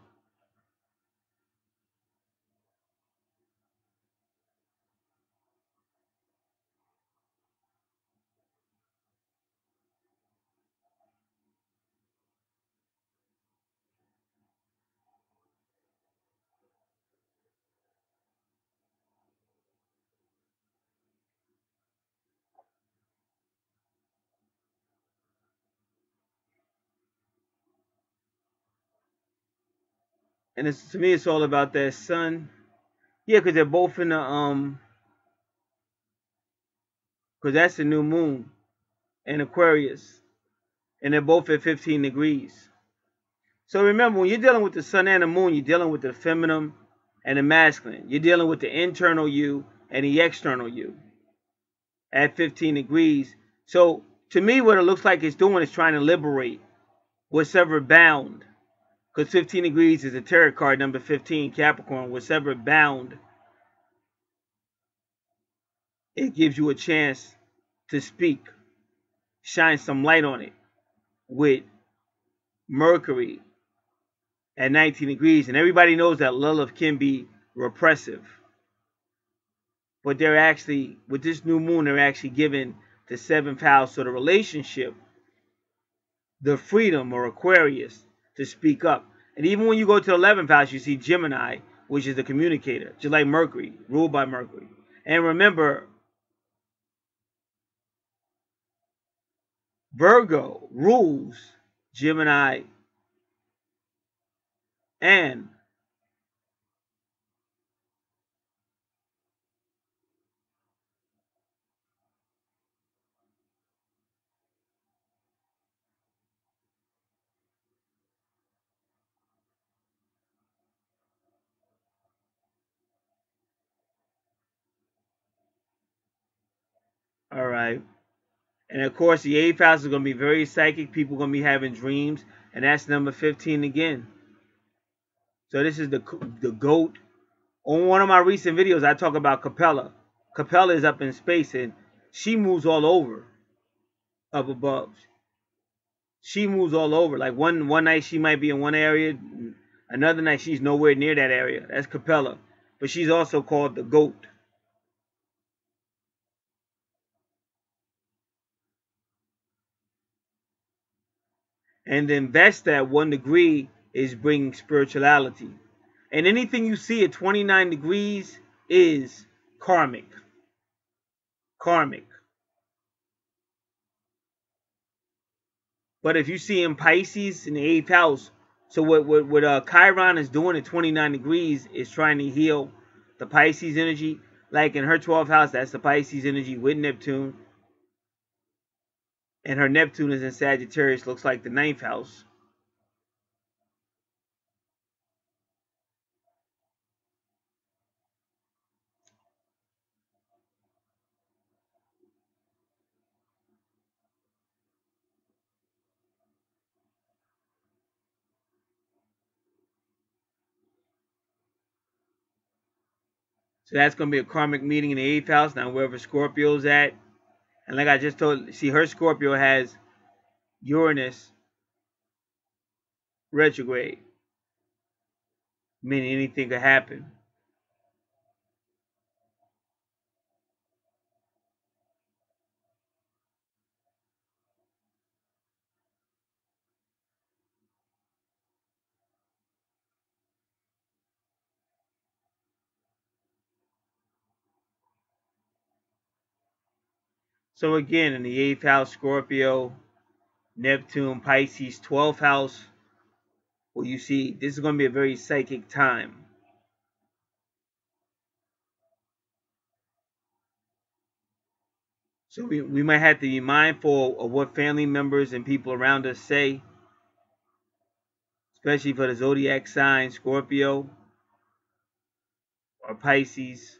And to me, it's all about that sun. Yeah, because they're both in the because that's the new moon in Aquarius, and they're both at 15 degrees. So remember, when you're dealing with the sun and the moon, you're dealing with the feminine and the masculine. You're dealing with the internal you and the external you at 15 degrees. So to me, what it looks like it's doing is trying to liberate what's bound. Because 15 degrees is a tarot card, number 15, Capricorn. What's bound, it gives you a chance to speak, shine some light on it with Mercury at 19 degrees. And everybody knows that Lilith can be repressive. But they're actually, with this new moon, they're actually giving the 7th house of the relationship the freedom, or Aquarius, to speak up. And even when you go to the 11th house, you see Gemini, which is the communicator, just like Mercury, ruled by Mercury. And remember, Virgo rules Gemini and all right. And of course, the 8th house is going to be very psychic. People are going to be having dreams, and that's number 15 again. So this is the goat. On one of my recent videos, I talk about Capella. Capella is up in space, and she moves all over up above. She moves all over. Like one night she might be in one area, another night she's nowhere near that area. That's Capella. But she's also called the goat. And then Vesta at 1 degree is bringing spirituality. And anything you see at 29 degrees is karmic. Karmic. But if you see in Pisces in the 8th house, so what Chiron is doing at 29 degrees is trying to heal the Pisces energy. Like in her 12th house, that's the Pisces energy with Neptune. And her Neptune is in Sagittarius, looks like the 9th house. So that's going to be a karmic meeting in the 8th house. Now, wherever Scorpio's at. And like I just told, see, her Scorpio has Uranus retrograde, meaning anything could happen. So again, in the 8th house, Scorpio, Neptune, Pisces, 12th house, well, you see, this is going to be a very psychic time. So we might have to be mindful of what family members and people around us say, especially for the zodiac sign, Scorpio or Pisces.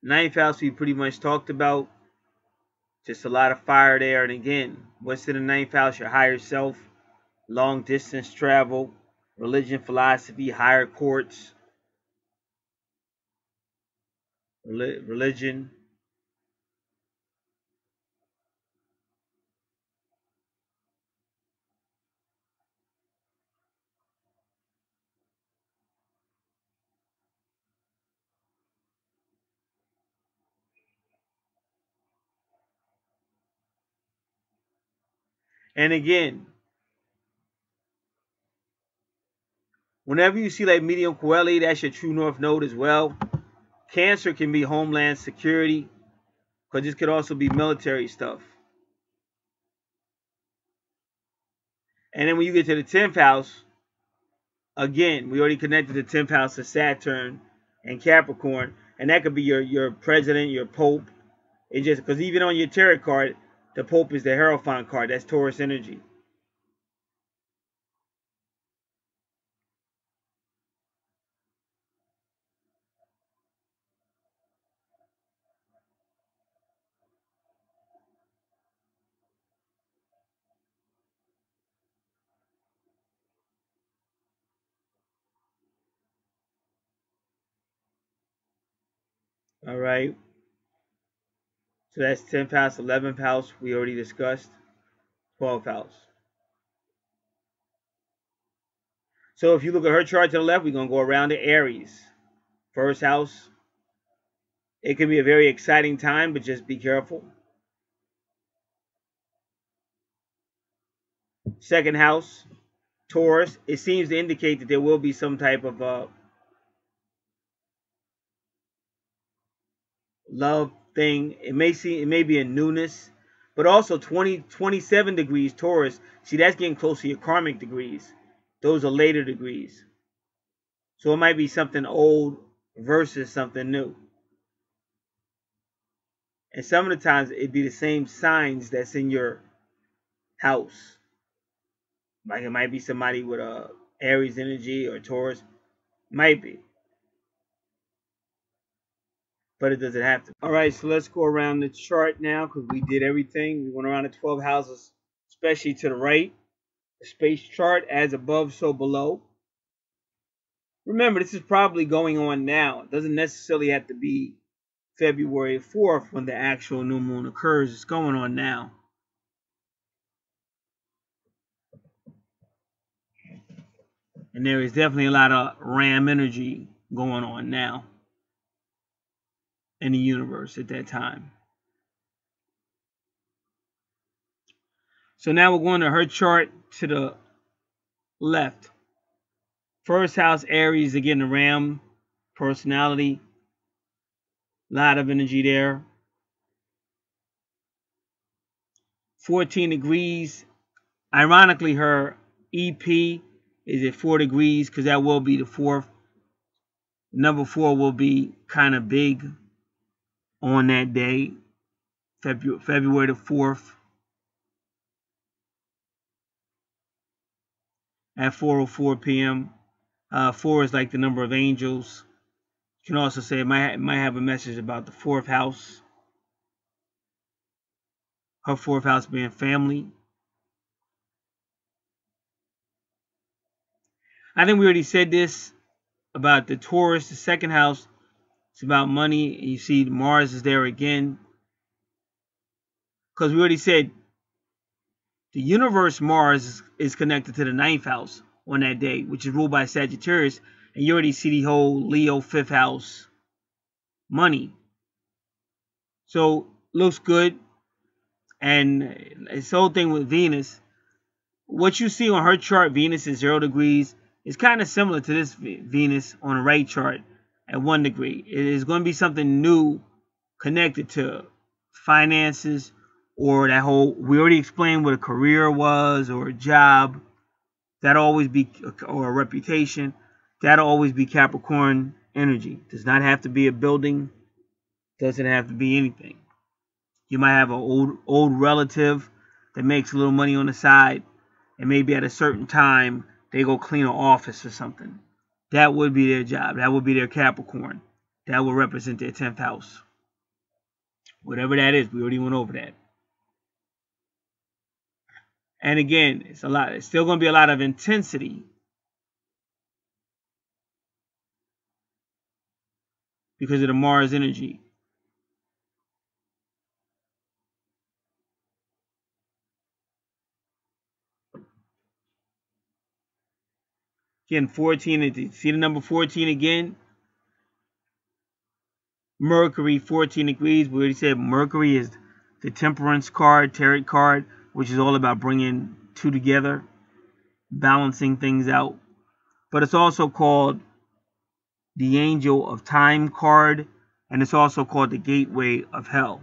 Ninth house we pretty much talked about. Just a lot of fire there. And again, what's in the ninth house? Your higher self, long distance travel, religion, philosophy, higher courts, religion. And again, whenever you see like medium coeli, that's your true north node as well. Cancer can be homeland security, because this could also be military stuff. And then when you get to the 10th house, again, we already connected the 10th house to Saturn and Capricorn, and that could be your president, your pope. It just because even on your tarot card, the pope is the Hierophant card. That's Taurus energy. All right. So that's 10th house, 11th house. We already discussed. 12th house. So if you look at her chart to the left, we're going to go around to Aries. First house. It can be a very exciting time, but just be careful. Second house, Taurus. It seems to indicate that there will be some type of love thing. It may be a newness, but also 27 degrees Taurus. See, that's getting close to your karmic degrees. Those are later degrees. So it might be something old versus something new. And some of the times it'd be the same signs that's in your house. Like it might be somebody with a Aries energy or Taurus. Might be. But it doesn't have to. All right, so let's go around the chart now because we did everything. We went around the 12 houses, especially to the right. The space chart, as above, so below. Remember, this is probably going on now. It doesn't necessarily have to be February 4th when the actual new moon occurs. It's going on now. And there is definitely a lot of RAM energy going on now in the universe at that time. So now we're going to her chart to the left. First house, Aries, again, the Ram personality. A lot of energy there. 14 degrees. Ironically, her EP is at 4 degrees because that will be the fourth. Number 4 will be kind of big on that day, February the 4th at 4:04 p.m. 4 is like the number of angels. Can also say it might have a message about the fourth house. Her fourth house being family. I think we already said this about the Taurus, the second house. It's about money. You see Mars is there again. Because we already said the universe Mars is connected to the ninth house on that day, which is ruled by Sagittarius. And you already see the whole Leo fifth house money. So looks good. And this whole thing with Venus, what you see on her chart, Venus is 0 degrees, is kind of similar to this Venus on the right chart at 1 degree. It is going to be something new connected to finances, or that whole, we already explained what a career was, or a job. That'll always be, or a reputation. That'll always be Capricorn energy. Does not have to be a building. Doesn't have to be anything. You might have an old relative that makes a little money on the side, and maybe at a certain time they go clean an office or something. That would be their job. That would be their Capricorn. That would represent their 10th house. Whatever that is, we already went over that. And again, it's a lot. It's still going to be a lot of intensity because of the Mars energy. Again, 14. See the number 14 again? Mercury, 14 degrees. We already said Mercury is the Temperance card, Tarot card, which is all about bringing two together, balancing things out. But it's also called the Angel of Time card, and it's also called the Gateway of Hell.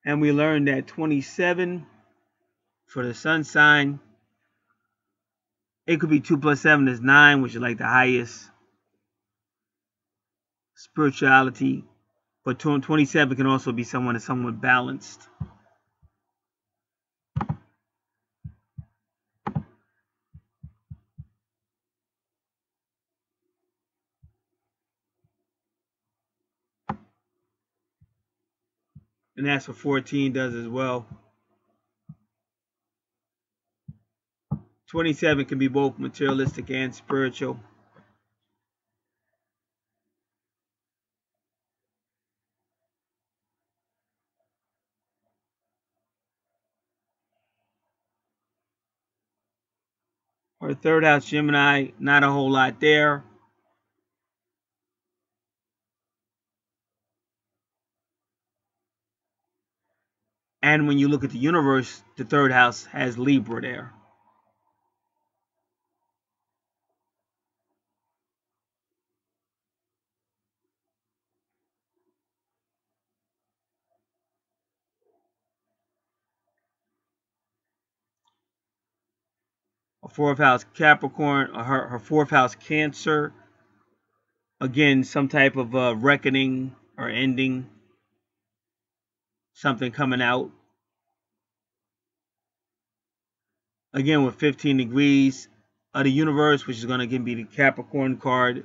And we learned that 27 for the sun sign, it could be 2 plus 7 is 9, which is like the highest spirituality. But 27 can also be someone that's somewhat balanced. And that's what 14 does as well. 27 can be both materialistic and spiritual. Or third house Gemini, not a whole lot there. And when you look at the universe, the third house has Libra there. A fourth house Capricorn, or her fourth house Cancer. Again, some type of reckoning or ending. Something coming out. Again, with 15 degrees of the universe, which is going to again be the Capricorn card.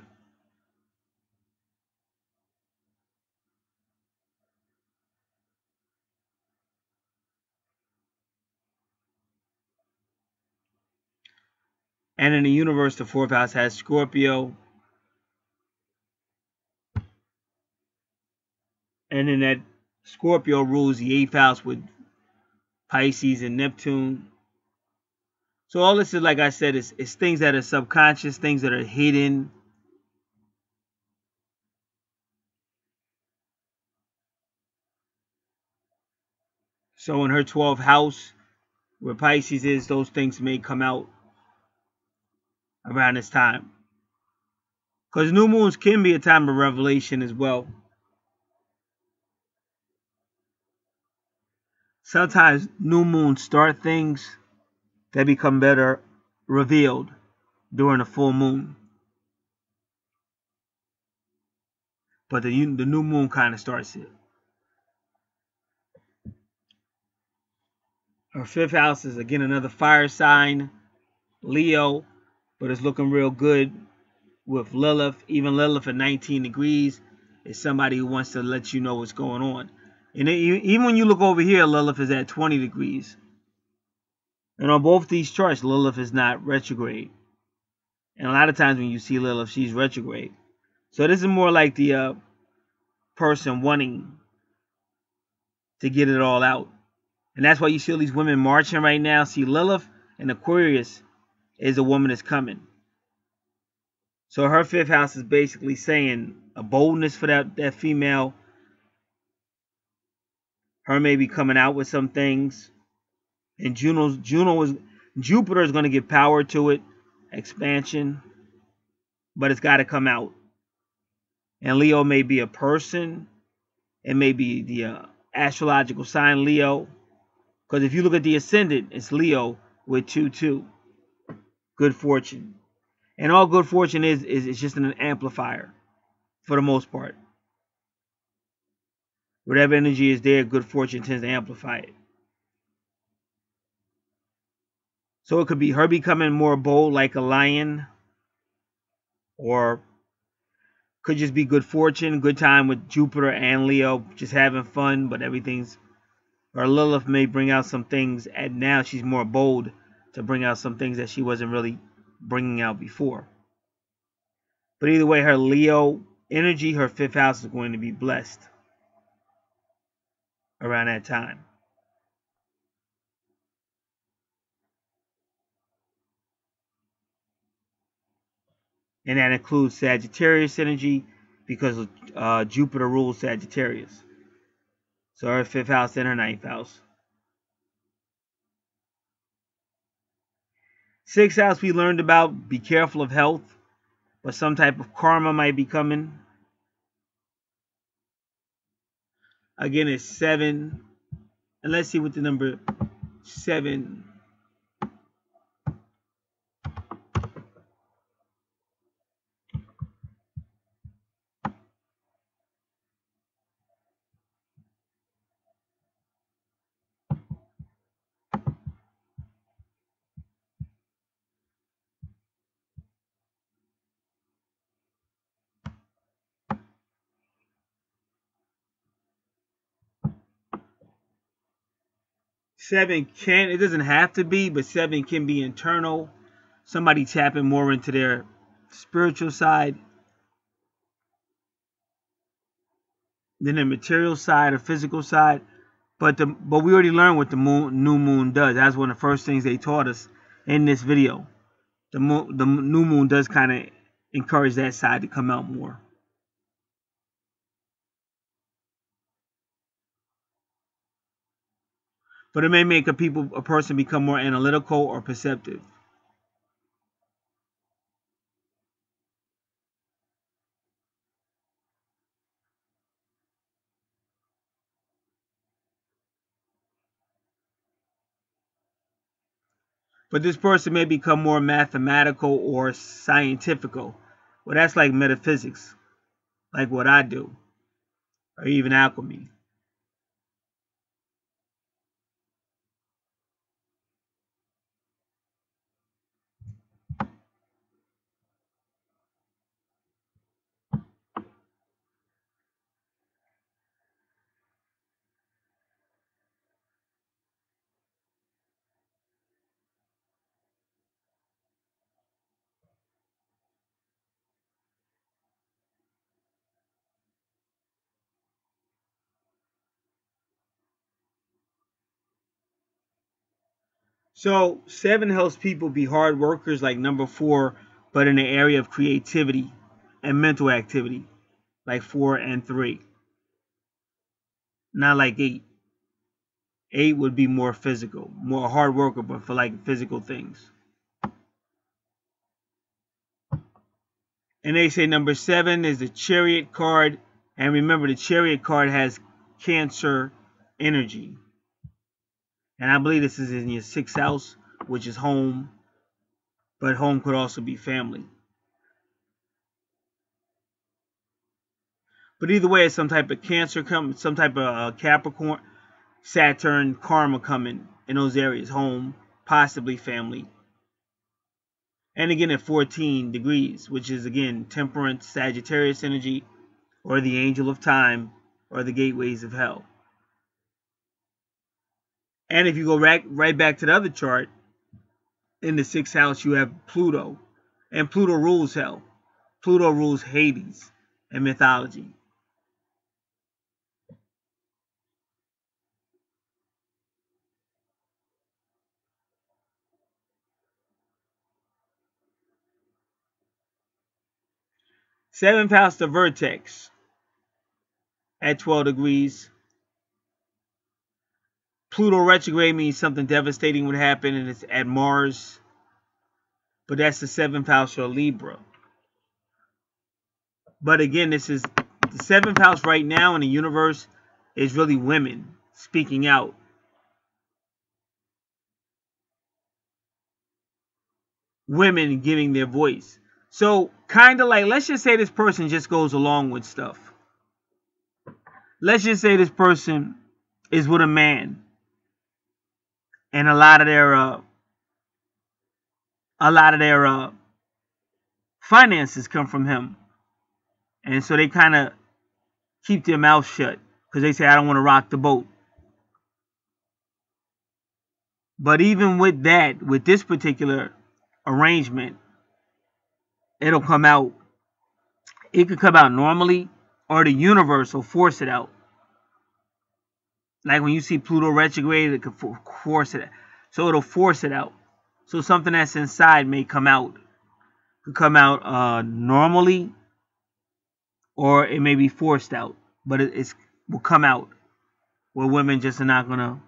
And in the universe, the fourth house has Scorpio. And in that, Scorpio rules the 8th house with Pisces and Neptune. So all this is, like I said, is things that are subconscious, things that are hidden. So in her 12th house, where Pisces is, those things may come out around this time. Because new moons can be a time of revelation as well. Sometimes new moons start things that become better revealed during a full moon. But the new moon kind of starts it. Her fifth house is again another fire sign, Leo, but it's looking real good with Lilith. Even Lilith at 19 degrees is somebody who wants to let you know what's going on. And even when you look over here, Lilith is at 20 degrees. And on both these charts, Lilith is not retrograde. And a lot of times when you see Lilith, she's retrograde. So this is more like the person wanting to get it all out. And that's why you see all these women marching right now. See, Lilith and Aquarius is a woman that's coming. So her fifth house is basically saying a boldness for that female. Her maybe coming out with some things. And Jupiter is going to give power to it, expansion, but it's got to come out. And Leo may be a person. It may be the astrological sign Leo. Because if you look at the ascendant, it's Leo with 2-2. Good fortune. And all good fortune is just an amplifier for the most part. Whatever energy is there, good fortune tends to amplify it. So it could be her becoming more bold like a lion, or could just be good fortune, good time with Jupiter and Leo, just having fun, but everything's... Or Lilith may bring out some things, and now she's more bold to bring out some things that she wasn't really bringing out before. But either way, her Leo energy, her fifth house is going to be blessed around that time. And that includes Sagittarius energy because Jupiter rules Sagittarius. So her fifth house and her ninth house. Sixth house we learned about, be careful of health, but some type of karma might be coming. Again, it's 7. And let's see what the number 7. It doesn't have to be, but 7 can be internal. Somebody tapping more into their spiritual side than their material side or physical side. But we already learned what the new moon does. That's one of the first things they taught us in this video. The new moon does kind of encourage that side to come out more. But it may make a person become more analytical or perceptive. But this person may become more mathematical or scientifical. Well, that's like metaphysics, like what I do, or even alchemy. So 7 helps people be hard workers like number 4, but in the area of creativity and mental activity, like 4 and 3. Not like 8. 8 would be more physical, more hard worker, but for like physical things. And they say number 7 is the Chariot card. And remember, the Chariot card has Cancer energy. And I believe this is in your 6th house, which is home. But home could also be family. But either way, it's some type of Cancer coming, some type of Capricorn, Saturn, karma coming in those areas. Home, possibly family. And again at 14 degrees, which is again Temperance, Sagittarius energy, or the angel of time, or the gateways of hell. And if you go right back to the other chart, in the 6th house you have Pluto. And Pluto rules hell. Pluto rules Hades and mythology. Seventh house, the vertex at 12 degrees. Pluto retrograde means something devastating would happen, and it's at Mars. But that's the 7th house for Libra. But again, this is the 7th house right now in the universe is really women speaking out. Women giving their voice. So kind of like, let's just say this person just goes along with stuff. Let's just say this person is with a man, and a lot of their finances come from him, and so they kind of keep their mouth shut because they say, I don't want to rock the boat. But even with that, with this particular arrangement, it'll come out. It could come out normally, or the universe will force it out. Like when you see Pluto retrograde, it could force it. So it'll force it out. So something that's inside may come out. Could come out normally, or it may be forced out. But it will come out. Where women just are not gonna.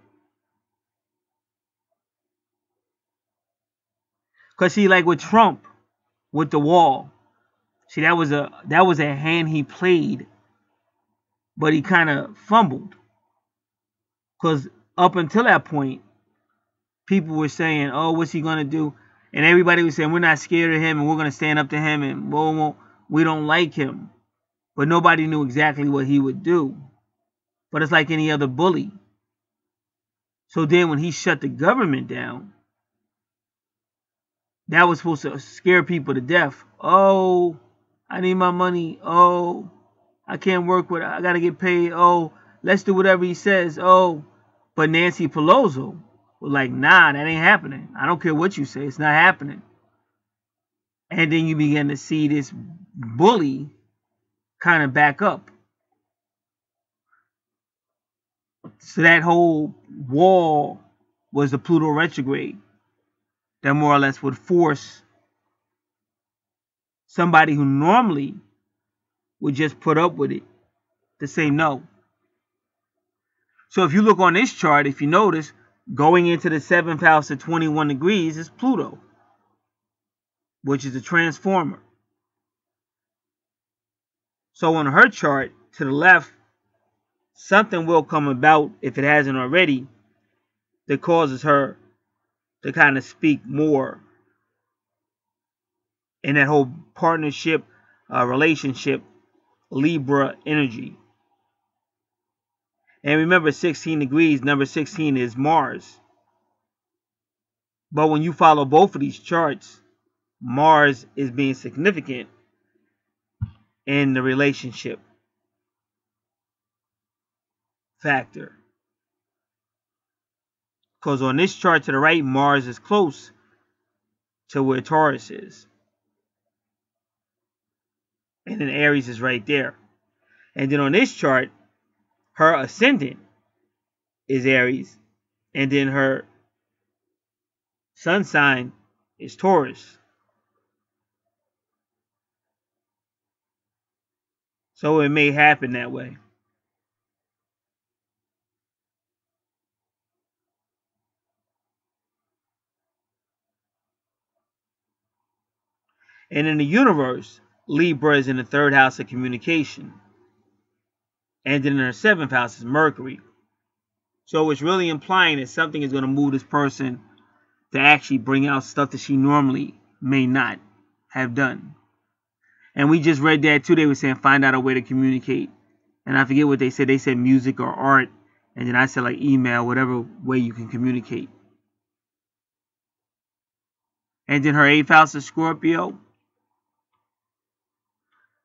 Cause see, like with Trump, with the wall. See, that was a hand he played, but he kind of fumbled. Because up until that point, people were saying, oh, what's he going to do? And everybody was saying, we're not scared of him, and we're going to stand up to him, and we don't like him. But nobody knew exactly what he would do. But it's like any other bully. So then when he shut the government down, that was supposed to scare people to death. Oh, I need my money. Oh, I can't work with it. I got to get paid. Oh, let's do whatever he says. Oh, but Nancy Pelosi was like, nah, that ain't happening. I don't care what you say. It's not happening. And then you begin to see this bully kind of back up. So that whole wall was the Pluto retrograde that more or less would force somebody who normally would just put up with it to say no. So if you look on this chart, if you notice, going into the 7th house at 21 degrees is Pluto, which is a transformer. So on her chart, to the left, something will come about, if it hasn't already, that causes her to kind of speak more in that whole partnership, relationship, Libra energy. And remember, 16 degrees, number 16 is Mars. But when you follow both of these charts, Mars is being significant in the relationship factor. Because on this chart to the right, Mars is close to where Taurus is. And then Aries is right there. And then on this chart, her ascendant is Aries. And then her sun sign is Taurus. So it may happen that way. And in the universe, Libra is in the 3rd house of communication. And then in her 7th house is Mercury. So it's really implying that something is going to move this person to actually bring out stuff that she normally may not have done. And we just read that too. They were saying find out a way to communicate. And I forget what they said. They said music or art. And then I said like email, whatever way you can communicate. And then her 8th house is Scorpio.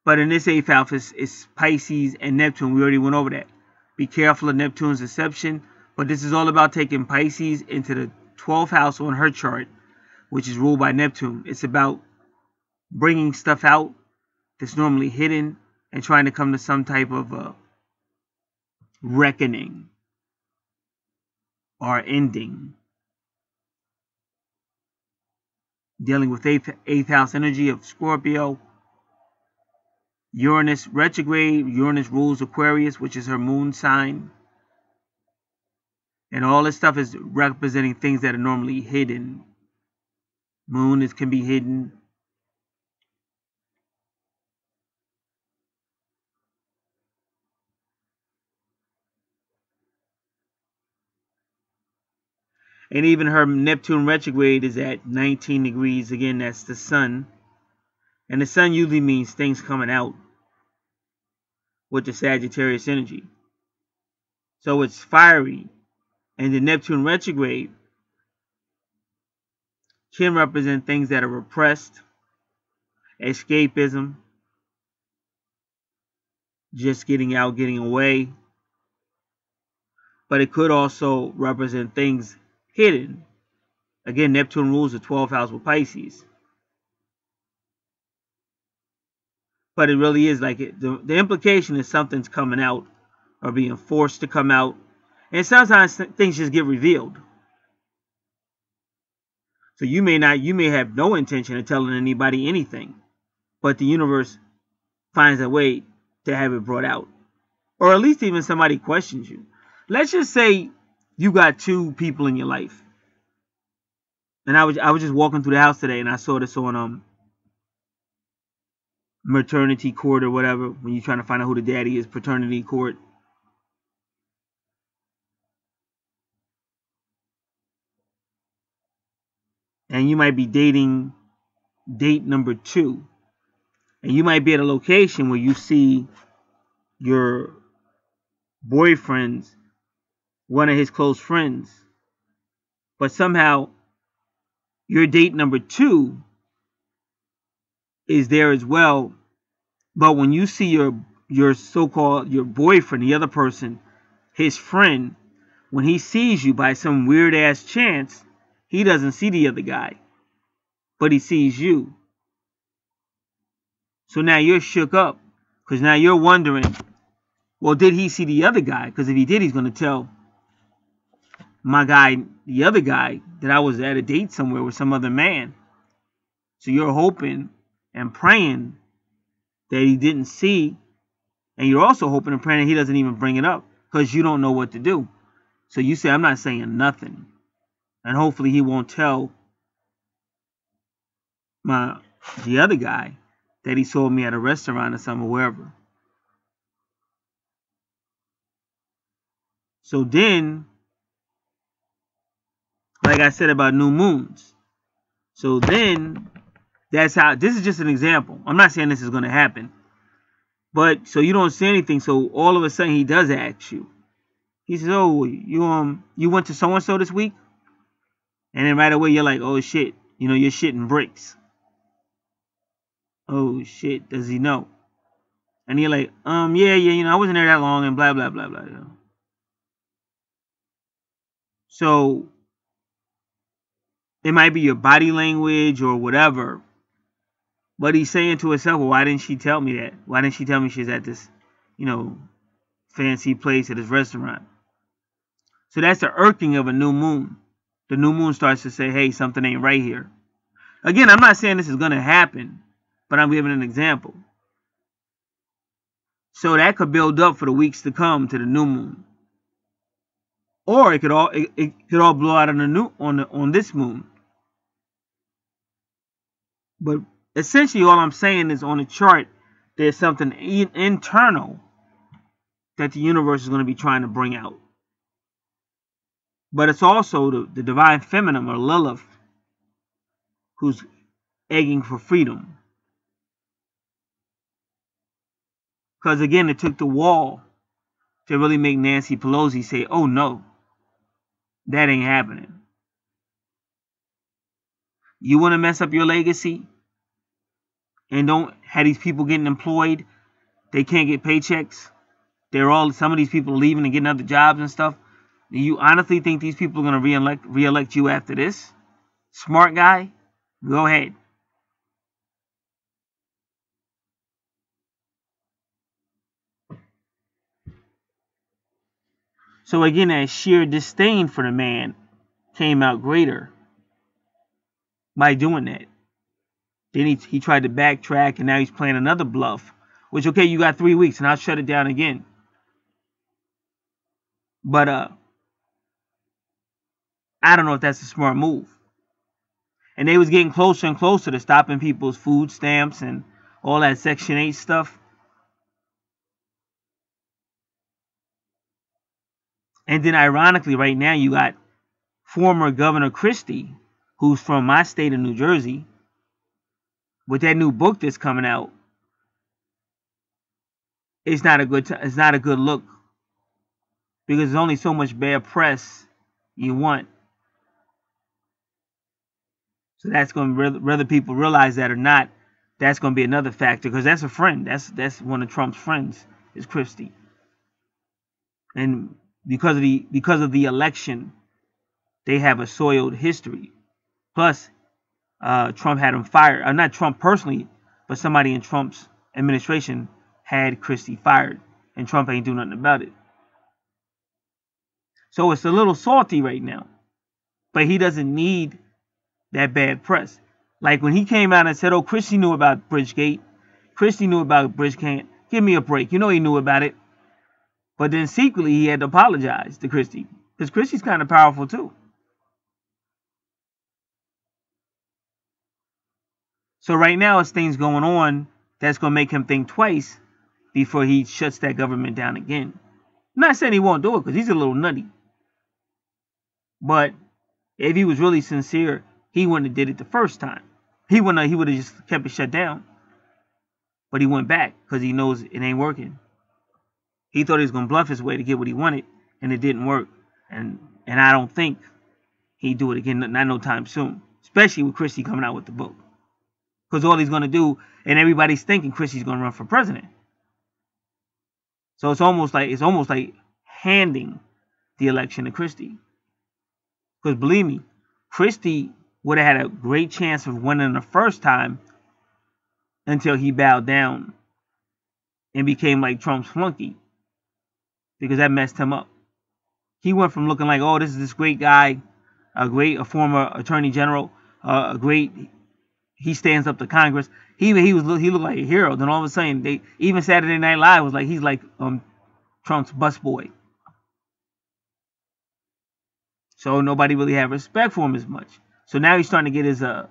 But in this 8th house, it's Pisces and Neptune. We already went over that. Be careful of Neptune's deception. But this is all about taking Pisces into the 12th house on her chart, which is ruled by Neptune. It's about bringing stuff out that's normally hidden and trying to come to some type of reckoning or ending. Dealing with 8th house energy of Scorpio. Uranus retrograde. Uranus rules Aquarius, which is her moon sign. And all this stuff is representing things that are normally hidden. Moon can be hidden. And even her Neptune retrograde is at 19 degrees. Again, that's the sun. And the sun usually means things coming out with the Sagittarius energy. So it's fiery. And the Neptune retrograde can represent things that are repressed, escapism, just getting out, getting away. But it could also represent things hidden. Again, Neptune rules the 12th house with Pisces. But it really is like the implication is something's coming out or being forced to come out. And sometimes things just get revealed. So you may have no intention of telling anybody anything, but the universe finds a way to have it brought out. Or at least even somebody questions you. Let's just say you got 2 people in your life. And I was just walking through the house today and I saw this on maternity court or whatever, when you're trying to find out who the daddy is, paternity court. And you might be dating date number 2. And you might be at a location where you see your boyfriend's one of his close friends. But somehow your date number 2 is there as well. But when you see your so-called your boyfriend, the other person, his friend, when he sees you by some weird ass chance, he doesn't see the other guy, but he sees you. So now you're shook up because now you're wondering, well, did he see the other guy? Because if he did, he's going to tell my guy, the other guy, that I was at a date somewhere with some other man. So you're hoping and praying that he didn't see, and you're also hoping and praying that he doesn't even bring it up because you don't know what to do. So you say, I'm not saying nothing. And hopefully he won't tell the other guy that he saw me at a restaurant or something, or wherever. So then, like I said about new moons. So then, that's how, this is just an example. I'm not saying this is going to happen. But, so you don't say anything. So all of a sudden he does ask you. He says, oh, you went to so-and-so this week? And then right away you're like, oh shit, you're shitting bricks. Oh shit, does he know? And you're like, yeah, I wasn't there that long and blah, blah, blah, blah. So it might be your body language or whatever. But he's saying to himself, well, why didn't she tell me that? Why didn't she tell me she's at this, fancy place at this restaurant? So that's the irking of a new moon. The new moon starts to say, hey, something ain't right here. Again, I'm not saying this is going to happen, but I'm giving an example. So that could build up for the weeks to come to the new moon. Or it could all blow out on this moon. But essentially all I'm saying is on the chart, there's something internal that the universe is going to be trying to bring out. But it's also the divine feminine, or Lilith, who's egging for freedom. Because again, it took the wall to really make Nancy Pelosi say, oh no, that ain't happening. You want to mess up your legacy and don't have these people getting employed? They can't get paychecks. Some of these people are leaving and getting other jobs and stuff. Do you honestly think these people are going to re-elect you after this? Smart guy? Go ahead. So again, that sheer disdain for the man came out greater by doing that. Then he tried to backtrack, and now he's playing another bluff. Which, okay, you got 3 weeks, and I'll shut it down again. But I don't know if that's a smart move. And they was getting closer and closer to stopping people's food stamps and all that Section 8 stuff. And then ironically, right now, you got former Governor Christie, who's from my state of New Jersey, with that new book that's coming out. It's not a good look, because there's only so much bad press you want. So that's going to, whether people realize that or not, that's going to be another factor, because that's a friend. That's one of Trump's friends, is Christie. And because of the election, they have a soiled history. Plus, Trump had him fired. Not Trump personally, but somebody in Trump's administration had Christie fired, and Trump ain't doing nothing about it. So it's a little salty right now, but he doesn't need that bad press. Like when he came out and said, "Oh, Christie knew about Bridgegate. Christie knew about Bridgegate. Give me a break. You know he knew about it." But then secretly he had to apologize to Christie, because Christie's kind of powerful too. So right now it's things going on that's going to make him think twice before he shuts that government down again. I'm not saying he won't do it, because he's a little nutty. But if he was really sincere, he wouldn't have did it the first time. He would have just kept it shut down. But he went back because he knows it ain't working. He thought he was going to bluff his way to get what he wanted, and it didn't work. And I don't think he'd do it again, not no time soon. Especially with Christie coming out with the book. Because all he's going to do, and everybody's thinking Christie's going to run for president. So it's almost like handing the election to Christie. Because believe me, Christie would have had a great chance of winning the first time until he bowed down and became like Trump's flunky. Because that messed him up. He went from looking like, oh, this great guy, a former attorney general, he stands up to Congress. He looked like a hero. Then all of a sudden, even Saturday Night Live was like, he's like Trump's busboy. So nobody really had respect for him as much. So now he's starting to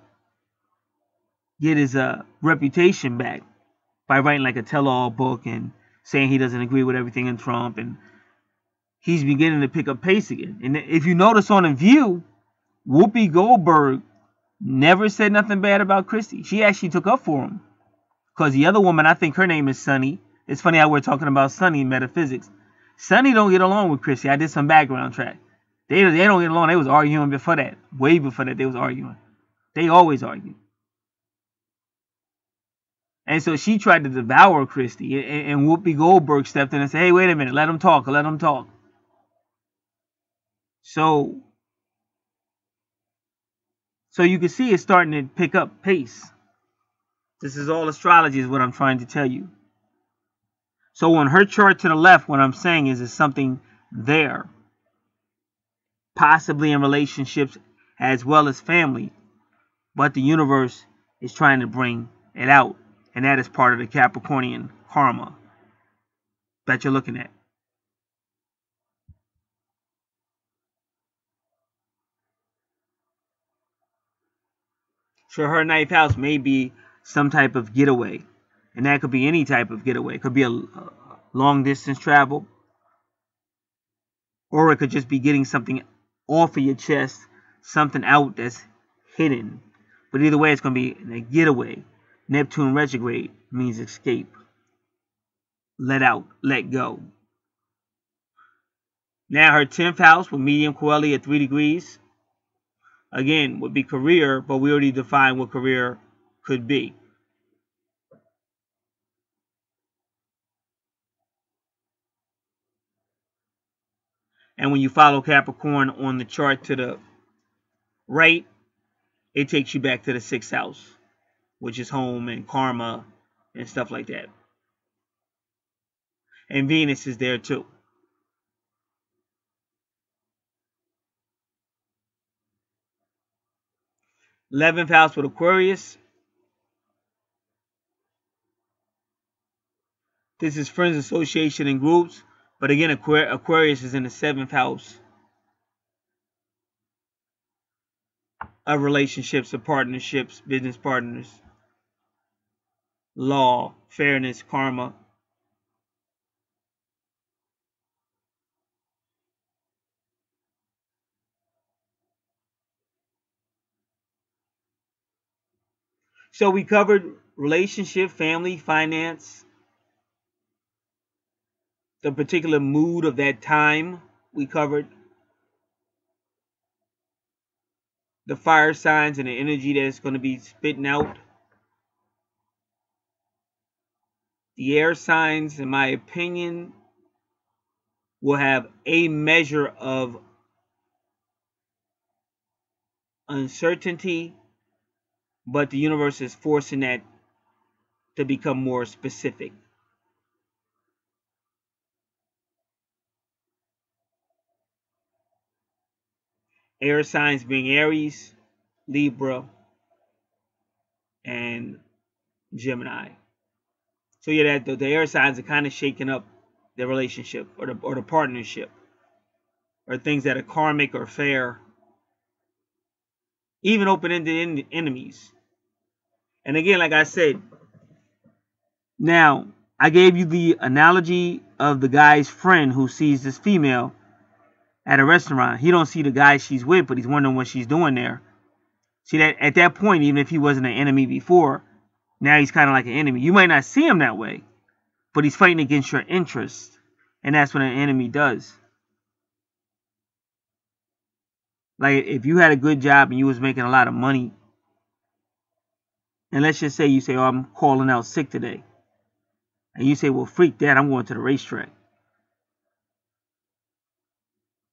get his reputation back by writing like a tell-all book and saying he doesn't agree with everything in Trump, and he's beginning to pick up pace again. And if you notice on The View, Whoopi Goldberg never said nothing bad about Christie. She actually took up for him. Because the other woman, I think her name is Sunny. It's funny how we're talking about Sunny in metaphysics. Sunny don't get along with Christie. I did some background track. They don't get along. They was arguing before that. Way before that, they was arguing. They always argue. And so she tried to devour Christie. And Whoopi Goldberg stepped in and said, hey, wait a minute. Let him talk. Let him talk. So you can see it's starting to pick up pace. This is all astrology is what I'm trying to tell you. So on her chart to the left, what I'm saying is there's something there. Possibly in relationships as well as family. But the universe is trying to bring it out. And that is part of the Capricornian karma that you're looking at. So her ninth house may be some type of getaway. And that could be any type of getaway. It could be a long distance travel. Or it could just be getting something off of your chest, something out that's hidden. But either way, it's going to be a getaway. Neptune retrograde means escape, let out, let go. Now her 10th house with medium Coeli at 3 degrees. Again, would be career, but we already defined what career could be. And when you follow Capricorn on the chart to the right, it takes you back to the 6th house, which is home and karma and stuff like that. And Venus is there too. 11th house with Aquarius. This is friends, association, and groups. But again, Aquarius is in the 7th house of relationships, of partnerships, business partners, law, fairness, karma. So we covered relationship, family, finance, the particular mood of that time. We covered the fire signs and the energy that's going to be spitting out. The air signs, in my opinion, will have a measure of uncertainty, but the universe is forcing that to become more specific. Air signs being Aries, Libra, and Gemini. So yeah, that the air signs are kind of shaking up their relationship or the partnership, or things that are karmic or fair, even open-ended enemies. And again, like I said, now I gave you the analogy of the guy's friend who sees this female at a restaurant. He don't see the guy she's with, but he's wondering what she's doing there. See, that at that point, even if he wasn't an enemy before, now he's kind of like an enemy. You might not see him that way, but he's fighting against your interest. And that's what an enemy does. Like if you had a good job and you was making a lot of money, and let's just say you say, oh, I'm calling out sick today. And you say, well, freak that, I'm going to the racetrack.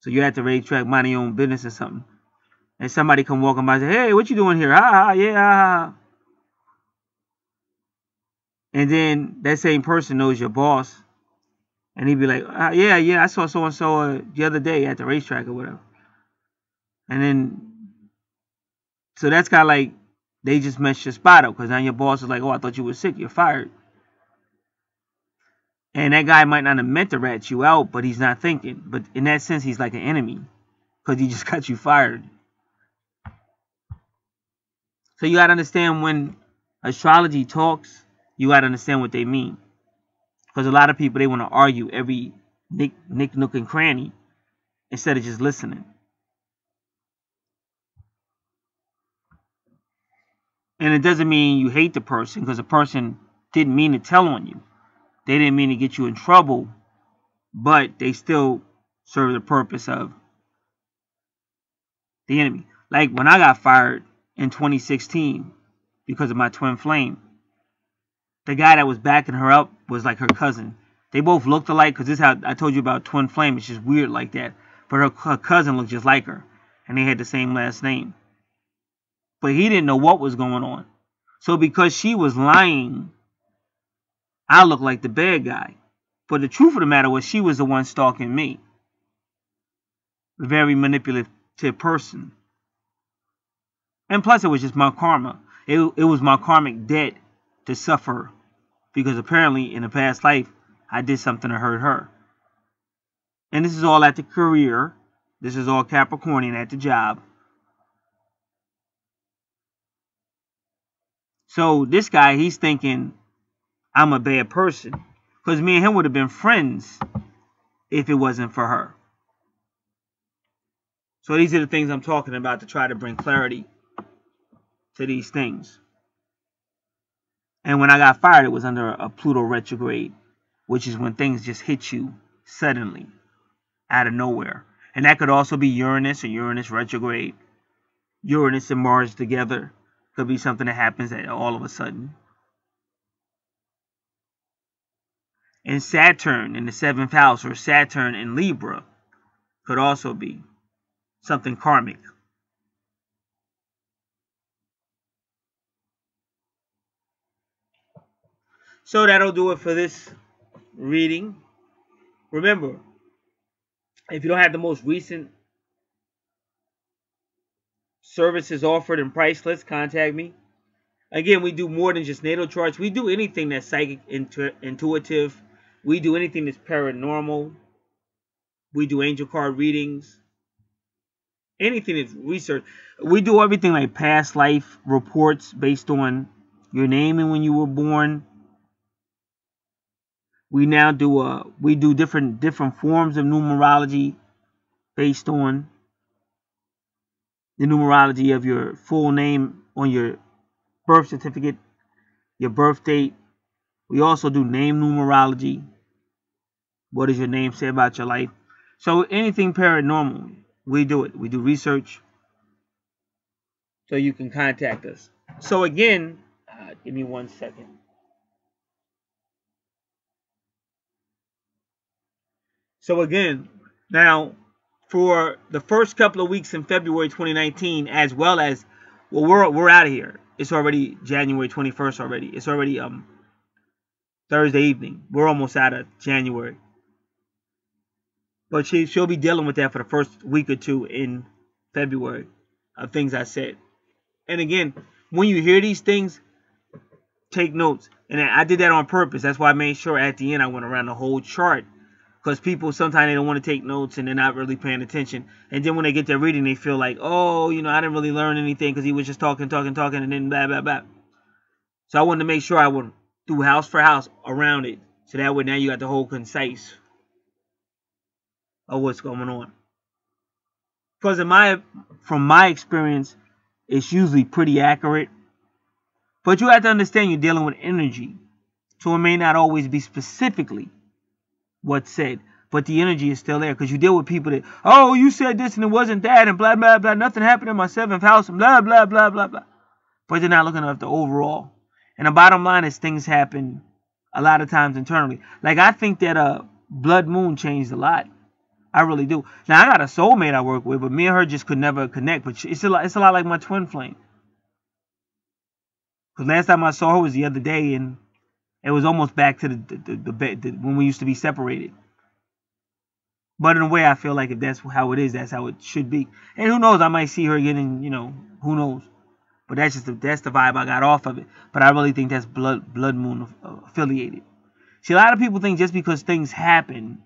So you're at the racetrack, minding your own business or something. And somebody come walking by and say, hey, what you doing here? Yeah. And then that same person knows your boss. And he'd be like, yeah, I saw so-and-so the other day at the racetrack or whatever. And then, so that's kind of like, they just messed your spot up. Because now your boss is like, oh, I thought you were sick. You're fired. And that guy might not have meant to rat you out, but he's not thinking. But in that sense, he's like an enemy. Because he just got you fired. So you got to understand when astrology talks, you got to understand what they mean. Because a lot of people, they want to argue every nick, nook, and cranny instead of just listening. And it doesn't mean you hate the person, because the person didn't mean to tell on you. They didn't mean to get you in trouble, but they still serve the purpose of the enemy. Like when I got fired in 2016 because of my twin flame, the guy that was backing her up was like her cousin. They both looked alike, because this is how I told you about twin flame. It's just weird like that. But her cousin looked just like her, and they had the same last name. But he didn't know what was going on. So because she was lying, I looked like the bad guy. But the truth of the matter was, she was the one stalking me. A very manipulative person. And plus, it was just my karma. It was my karmic debt to suffer, because apparently in a past life I did something to hurt her. And this is all at the career. This is all Capricornian at the job. So this guy, he's thinking I'm a bad person, because me and him would have been friends if it wasn't for her. So these are the things I'm talking about to try to bring clarity to these things. And when I got fired, it was under a Pluto retrograde, which is when things just hit you suddenly, out of nowhere. And that could also be Uranus or Uranus retrograde. Uranus and Mars together could be something that happens all of a sudden. And Saturn in the 7th house, or Saturn in Libra, could also be something karmic. So that'll do it for this reading. Remember, if you don't have the most recent services offered and price list, contact me. Again, we do more than just natal charts. We do anything that's psychic, intuitive. We do anything that's paranormal. We do angel card readings. Anything that's research. We do everything like past life reports based on your name and when you were born. We now do different forms of numerology based on the numerology of your full name on your birth certificate, your birth date. We also do name numerology. What does your name say about your life? So anything paranormal, we do it. We do research. So you can contact us. So again, give me 1 second. So again, now for the first couple of weeks in February 2019, as well as, well, we're out of here. It's already January 21st already. It's already Thursday evening. We're almost out of January. But she'll be dealing with that for the first week or two in February of things I said. And again, when you hear these things, take notes. And I did that on purpose. That's why I made sure at the end I went around the whole chart. Because people sometimes they don't want to take notes and they're not really paying attention. And then when they get their reading, they feel like, oh, you know, I didn't really learn anything because he was just talking, and then blah, blah, blah. So I wanted to make sure I went through house for house around it. So that way now you got the whole concise of what's going on. Because from my experience, it's usually pretty accurate. But you have to understand you're dealing with energy. So it may not always be specifically what's said, but the energy is still there, because you deal with people that, oh, you said this and it wasn't that, and blah, blah, blah, nothing happened in my 7th house, and blah, blah, blah, blah, blah. But they're not looking at the overall. And the bottom line is things happen a lot of times internally. Like, I think that Blood Moon changed a lot. I really do. Now, I got a soulmate I work with, but me and her just could never connect. But it's a lot like my twin flame. Because last time I saw her was the other day, and it was almost back to the when we used to be separated. But in a way, I feel like if that's how it is, that's how it should be. And who knows, I might see her again, and, you know, who knows. But that's the vibe I got off of it. But I really think that's Blood Moon affiliated. See, a lot of people think just because things happen,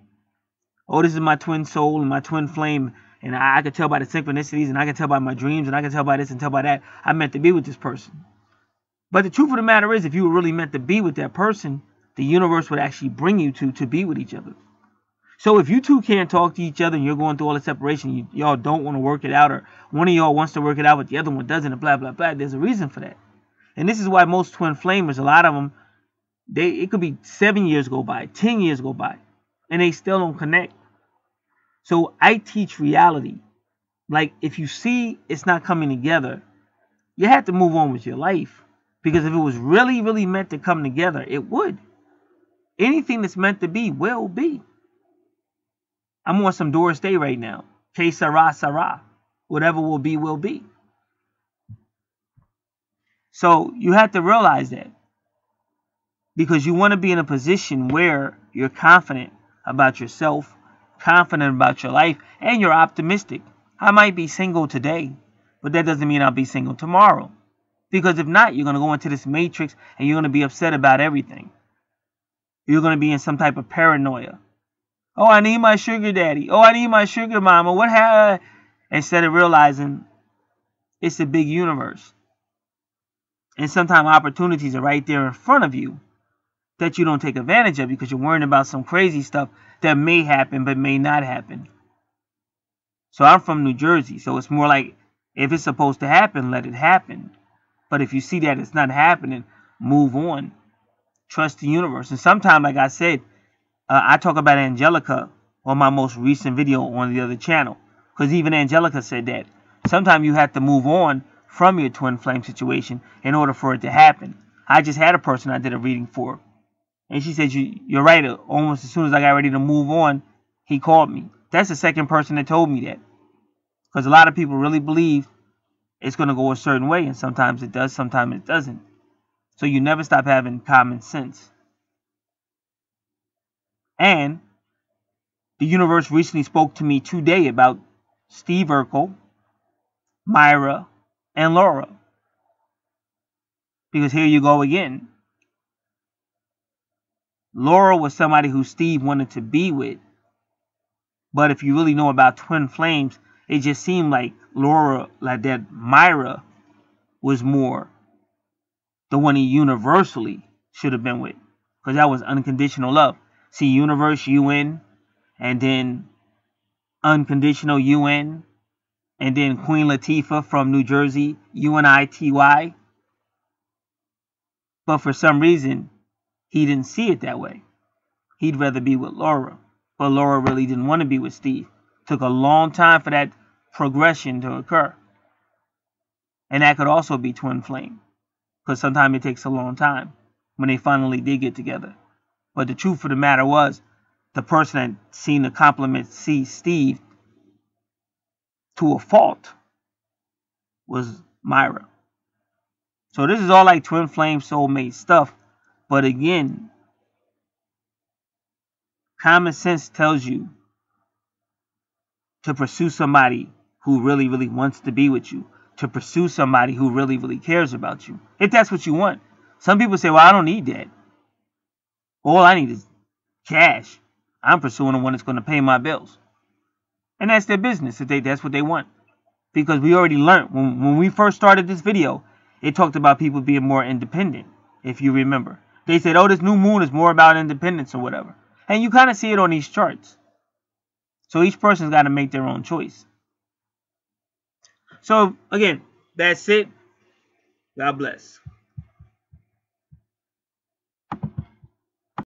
oh, this is my twin soul and my twin flame, and I can tell by the synchronicities, and I can tell by my dreams, and I can tell by this and tell by that, I'm meant to be with this person. But the truth of the matter is, if you were really meant to be with that person, the universe would actually bring you to be with each other. So if you two can't talk to each other and you're going through all the separation, y'all don't want to work it out, or one of y'all wants to work it out but the other one doesn't, and blah, blah, blah, there's a reason for that. And this is why most twin flamers, a lot of them, it could be 7 years go by, 10 years go by, and they still don't connect. So I teach reality. Like, if you see it's not coming together, you have to move on with your life. Because if it was really, really meant to come together, it would. Anything that's meant to be will be. I'm on some Doris Day right now. Que sera, sera. Whatever will be, will be. So you have to realize that. Because you want to be in a position where you're confident about yourself, confident about your life, and you're optimistic. I might be single today, but that doesn't mean I'll be single tomorrow. Because if not, you're going to go into this matrix and you're going to be upset about everything. You're going to be in some type of paranoia. Oh, I need my sugar daddy. Oh, I need my sugar mama. What have I? Instead of realizing it's a big universe. And sometimes opportunities are right there in front of you that you don't take advantage of because you're worrying about some crazy stuff that may happen but may not happen. So I'm from New Jersey. So it's more like, if it's supposed to happen, let it happen. But if you see that it's not happening, move on. Trust the universe. And sometimes, like I said, I talk about Angelica on my most recent video on the other channel. Because even Angelica said that. Sometimes you have to move on from your twin flame situation in order for it to happen. I just had a person I did a reading for. And she said, you're right. Almost as soon as I got ready to move on, he called me. That's the second person that told me that. Because a lot of people really believe it's going to go a certain way. And sometimes it does, sometimes it doesn't. So you never stop having common sense. And the universe recently spoke to me today about Steve Urkel, Myra, and Laura. Because here you go again. Laura was somebody who Steve wanted to be with. But if you really know about twin flames, it just seemed like Laura, like that Myra, was more the one he universally should have been with. Because that was unconditional love. See, universe, UN, and then unconditional UN, and then Queen Latifah from New Jersey, UNITY. But for some reason, he didn't see it that way. He'd rather be with Laura. But Laura really didn't want to be with Steve. Took a long time for that progression to occur. And that could also be twin flame. Because sometimes it takes a long time when they finally did get together. But the truth of the matter was, the person that seen the compliment see Steve to a fault was Myra. So this is all like twin flame soulmate stuff. But again, common sense tells you to pursue somebody who really, really wants to be with you. To pursue somebody who really, really cares about you. If that's what you want. Some people say, well, I don't need that. All I need is cash. I'm pursuing the one that's going to pay my bills. And that's their business if that's what they want. Because we already learned, when we first started this video, it talked about people being more independent, if you remember. They said, oh, this new moon is more about independence or whatever. And you kind of see it on these charts. So each person's got to make their own choice. So, again, that's it. God bless.